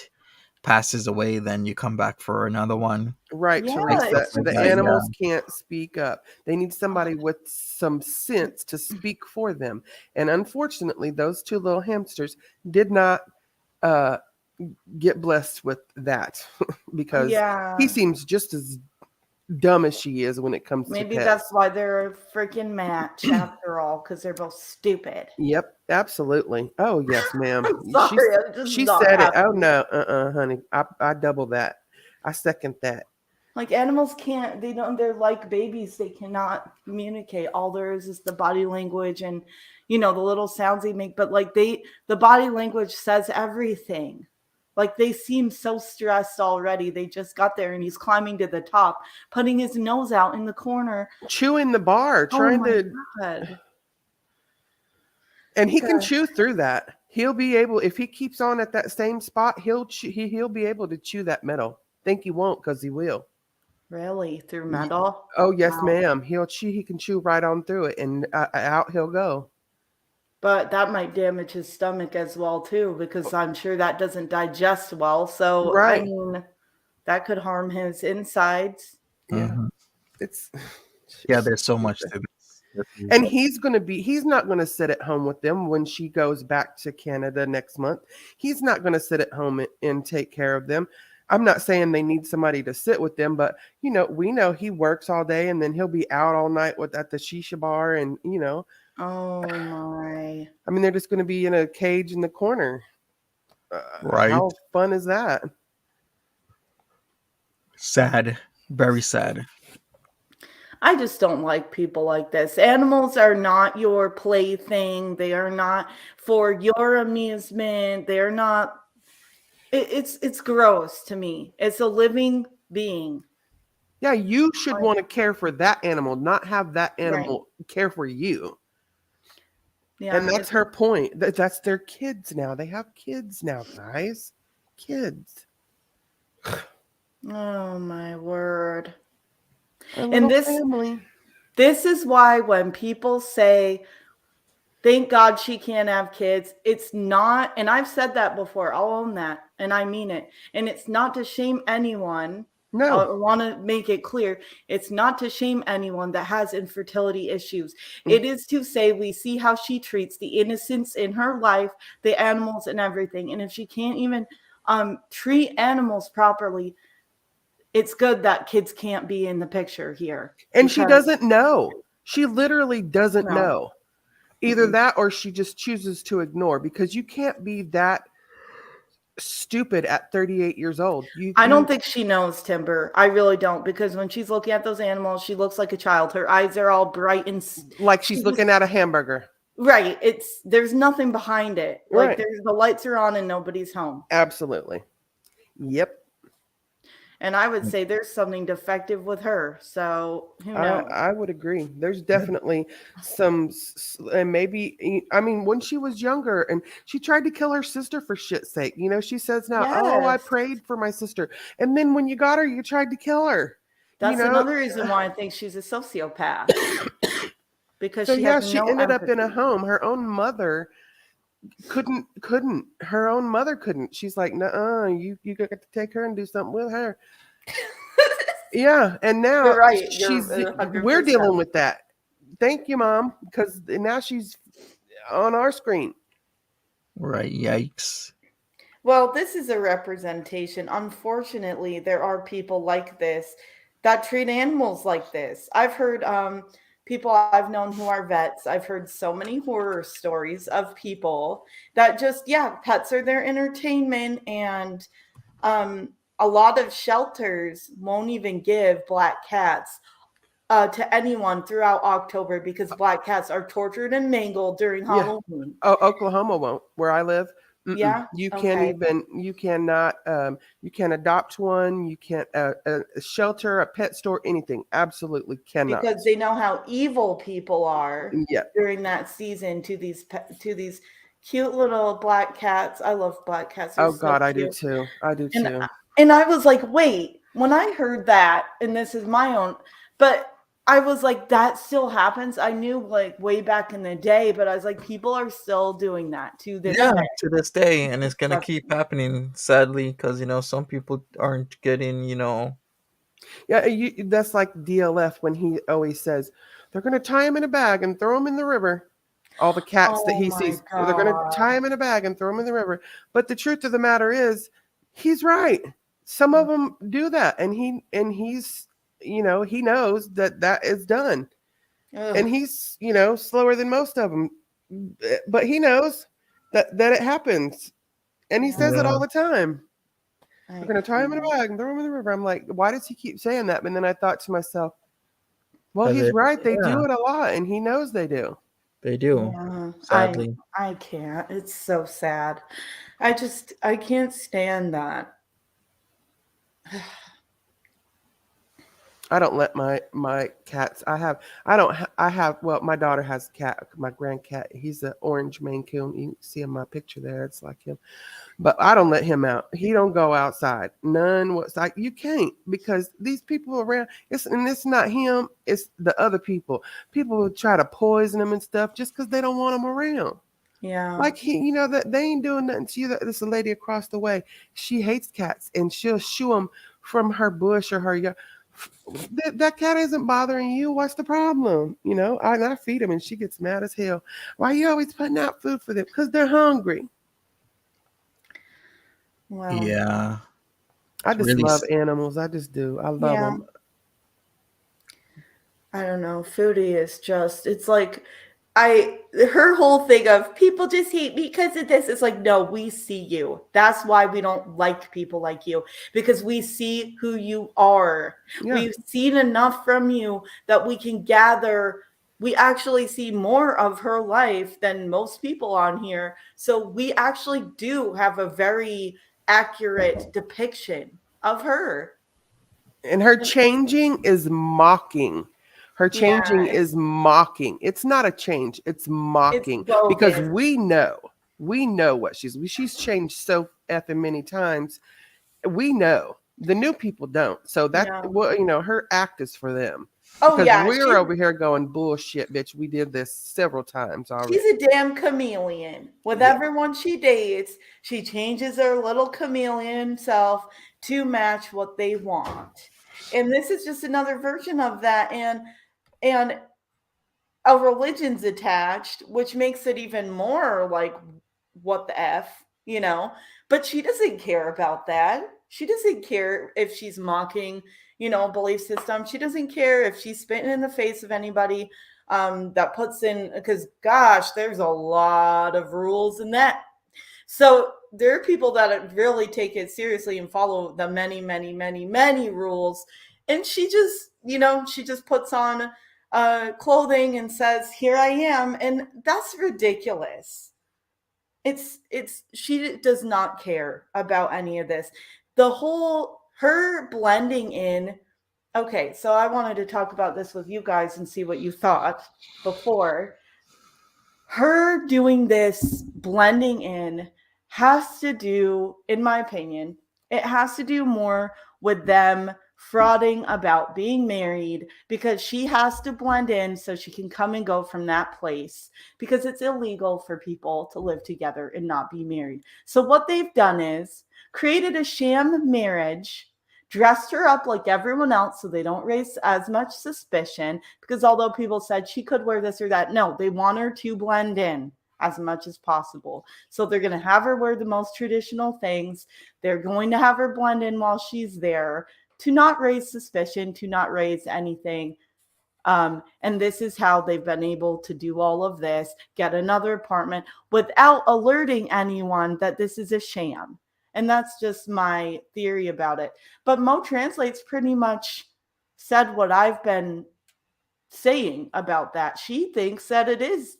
passes away, then you come back for another one. Right, Teresa. The animals can't speak up. They need somebody with some sense to speak for them. And unfortunately, those two little hamsters did not get blessed with that because he seems just as dumb as she is when it comes to maybe pets. That's why they're a freaking match after all, because they're both stupid. Yep, absolutely. Oh yes, ma'am. She not said happy. it. Oh no, honey. I double that. I second that. Like, animals can't, they're like babies. They cannot communicate. All there is the body language and, the little sounds they make. But the body language says everything. Like, they seem so stressed already. They just got there and he's climbing to the top, putting his nose out in the corner. Chewing the bar, trying to. God. And he can chew through that. He'll be able, if he keeps on at that same spot, he'll be able to chew that metal. Think he won't, because he will. Really? Through metal? Oh, yes, ma'am. He can chew right on through it, and out he'll go. But that might damage his stomach as well, too, because I'm sure that doesn't digest well. So, right. I mean, that could harm his insides. Yeah. There's so much to this. And he's not going to sit at home with them when she goes back to Canada next month. He's not going to sit at home and take care of them. I'm not saying they need somebody to sit with them, but we know he works all day and then he'll be out all night at the shisha bar and Oh my! I mean, they're just going to be in a cage in the corner. Right? How fun is that? Sad, very sad. I just don't like people like this. Animals are not your plaything. They are not for your amusement. They're not. It's gross to me. It's a living being. Yeah, you should want to care for that animal, not have that animal care for you. Yeah, and that's her point. That's their kids now. They have kids now, guys. Kids. Oh my word. And this is why when people say, thank God she can't have kids, it's not, and I've said that before, I'll own that, and I mean it. And it's not to shame anyone No. I want to make it clear. It's not to shame anyone that has infertility issues. It is to say we see how she treats the innocents in her life, the animals and everything. And if she can't even treat animals properly, it's good that kids can't be in the picture here. And she doesn't know. She literally doesn't No. know. Either that or she just chooses to ignore, because you can't be that stupid at 38 years old. I don't think she knows, Timber. I really don't, because when she's looking at those animals, she looks like a child. Her eyes are all bright and like she's looking at a hamburger. Right. There's nothing behind it. Like Right. the lights are on and nobody's home. Absolutely. Yep. And I would say there's something defective with her. So who knows? I would agree. There's definitely some, and maybe, I mean, when she was younger and she tried to kill her sister for shit's sake, you know, she says now, oh, I Yes. prayed for my sister. And then when you got her, you tried to kill her. That's you know? another reason why I think she's a sociopath. Because So she yeah, has she no ended up in a empathy. home. Her own mother couldn't. Her own mother couldn't. She's like, no, you got to take her and do something with her. Yeah, and now You're right. she's You're we're 100%. dealing with that. Thank you, Mom, because now she's on our screen. Right. Yikes. Well, this is a representation. Unfortunately, there are people like this that treat animals like this. I've heard people I've known who are vets. I've heard so many horror stories of people that just, pets are their entertainment. And a lot of shelters won't even give black cats to anyone throughout October because black cats are tortured and mangled during Halloween. Oh, Oklahoma won't, where I live. Yeah? You can't even, you cannot, you can't adopt one. You can't, a shelter, a pet store, anything. Absolutely cannot. Because they know how evil people are Yeah. during that season to these cute little black cats. I love black cats. They're Oh so God, I do cute. too. I do And too. And I was like, wait, when I heard that, and this is my own, but I was like, that still happens. I knew like way back in the day, but I was like, people are still doing that to this Yeah, day. to this day, and it's gonna That's- keep happening, sadly, because some people aren't getting, Yeah, that's like DLF when he always says they're going to tie him in a bag and throw him in the river. All the cats that Oh he my sees, they're going to God. tie him in a bag and throw him in the river. But the truth of the matter is, he's right. Some of them do that, and he's he knows that is done, Ugh. and he's slower than most of them, but he knows that it happens, and he says it all the time. We're going to tie him in a bag and throw him in the river. I'm like, why does he keep saying that? And then I thought to myself, well, he's right. They do it a lot, and he knows they do. They do. Yeah, Sadly. I can't. It's so sad. I can't stand that. I don't let my cats. I have. Well, my daughter has a cat. My grand cat. He's an orange Maine Coon. You can see in my picture there. It's like him. But I don't let him out. He don't go outside. None. What's like you can't, because these people around. It's not him. It's the other people. People will try to poison him and stuff just because they don't want him around. Yeah. Like that they ain't doing nothing to you. There's a lady across the way. She hates cats, and she'll shoo them from her bush or her yard. That cat isn't bothering you. What's the problem? I feed them, and she gets mad as hell. Why are you always putting out food for them? Because they're hungry. Well, Yeah. I just really love animals. I just do. I love them. I don't know. Foodie is just, it's like, her whole thing of people just hate me because of this. It's like, no, we see you. That's why we don't like people like you, because we see who you are. Yeah. We've seen enough from you that we can gather. We actually see more of her life than most people on here. So we actually do have a very accurate depiction of her. And her changing is mocking. Her changing is mocking. It's not a change. It's mocking, because we know what she's changed so effing many times. We know the new people don't. So that her act is for them. Oh, because yeah, we're over here going bullshit, bitch. We did this several times already. She's a damn chameleon. With everyone she dates, she changes her little chameleon self to match what they want. And this is just another version of that. And a religion's attached, which makes it even more like, what the F, you know? But she doesn't care about that. She doesn't care if she's mocking, belief system. She doesn't care if she's spitting in the face of anybody that puts in, because gosh, there's a lot of rules in that. So there are people that really take it seriously and follow the many, many, many, many rules. And she just puts on clothing and says, "Here I am," and that's ridiculous. She does not care about any of this. Her blending in. Okay, so I wanted to talk about this with you guys and see what you thought before. Her doing this blending in has to do, in my opinion, it has to do more with them frauding about being married, because she has to blend in so she can come and go from that place, because it's illegal for people to live together and not be married. So what they've done is created a sham marriage, dressed her up like everyone else so they don't raise as much suspicion, because although people said she could wear this or that, no, they want her to blend in as much as possible. So they're going to have her wear the most traditional things. They're going to have her blend in while she's there to not raise suspicion, to not raise anything. And this is how they've been able to do all of this, get another apartment without alerting anyone that this is a sham. And that's just my theory about it. But Mo Translates pretty much said what I've been saying about that. She thinks that it is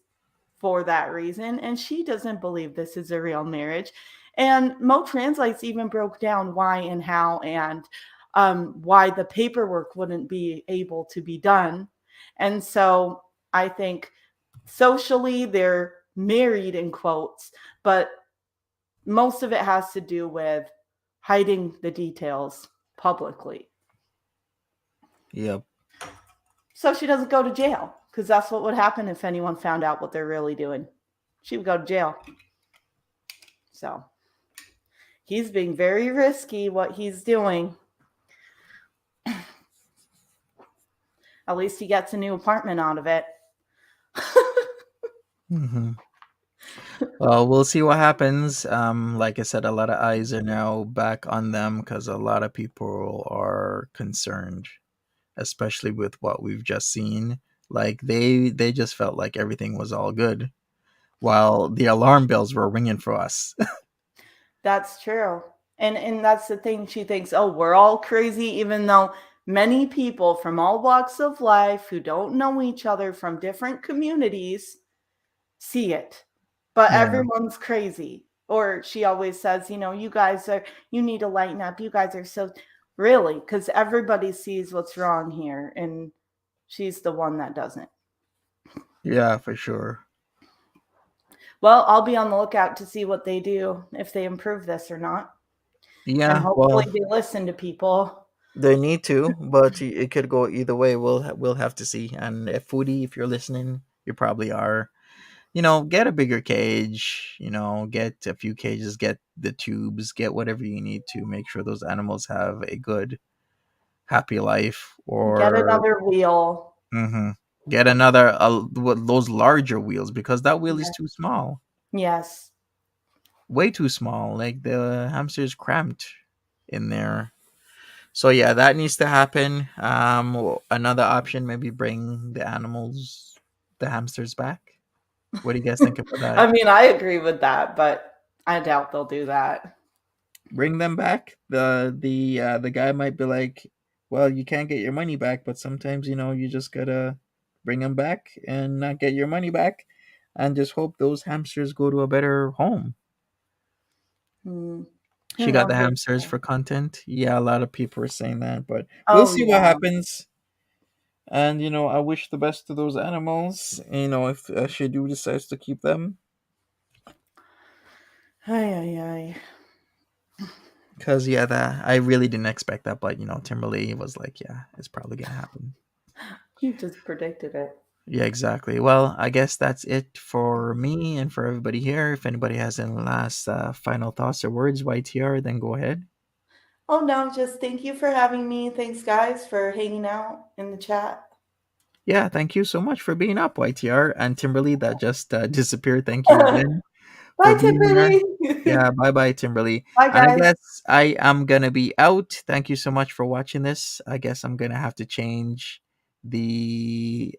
for that reason, and she doesn't believe this is a real marriage. And Mo Translates even broke down why and how, and why the paperwork wouldn't be able to be done. And so I think socially they're married in quotes, but most of it has to do with hiding the details publicly. Yep. So she doesn't go to jail, because that's what would happen if anyone found out what they're really doing. She would go to jail. So he's being very risky what he's doing. At least he gets a new apartment out of it. Mm-hmm. Well, we'll see what happens. Like I said, a lot of eyes are now back on them because a lot of people are concerned, especially with what we've just seen. Like they just felt like everything was all good, while the alarm bells were ringing for us. That's true. And that's the thing. She thinks, oh, we're all crazy, even though many people from all walks of life who don't know each other from different communities see it. But Yeah. everyone's crazy. Or she always says, you need to lighten up. You guys are so, really, because everybody sees what's wrong here. And she's the one that doesn't. Yeah, for sure. Well, I'll be on the lookout to see what they do, if they improve this or not. Yeah, And hopefully well, they listen to people. they need to, but it could go either way. We'll have to see. And if Foodie, if you're listening, you probably are. Get a bigger cage. Get a few cages. Get the tubes. Get whatever you need to make sure those animals have a good, happy life. Or Get another wheel. Mm-hmm. Get another those larger wheels, because that wheel is too small. Yes. Way too small. Like the hamster's cramped in there. So yeah, that needs to happen. Another option, maybe bring the hamsters back. What do you guys think about that? I mean, I agree with that, but I doubt they'll do that. Bring them back. The guy might be like, well, you can't get your money back, but sometimes you just gotta bring them back and not get your money back, and just hope those hamsters go to a better home. She got the hamsters for content. Yeah, a lot of people are saying that, but we'll see what happens. And I wish the best to those animals. If she decides to keep them. Ay. Because I really didn't expect that, but Timberly was like, yeah, it's probably gonna happen. You just predicted it. Yeah, exactly. Well, I guess that's it for me and for everybody here. If anybody has any last final thoughts or words, YTR, then go ahead. Oh no, just thank you for having me. Thanks guys for hanging out in the chat. Yeah, thank you so much for being up, YTR and Timberly that just disappeared. Thank you again for Bye, being here. Tiffany. Yeah, bye bye, Timberly. Bye, And I guys. guess I am gonna be out. Thank you so much for watching this. I guess I'm gonna have to change the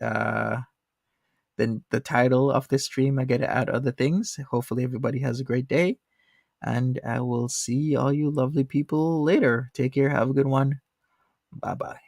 the title of this stream. I gotta add other things. Hopefully everybody has a great day. And I will see all you lovely people later. Take care. Have a good one. Bye bye.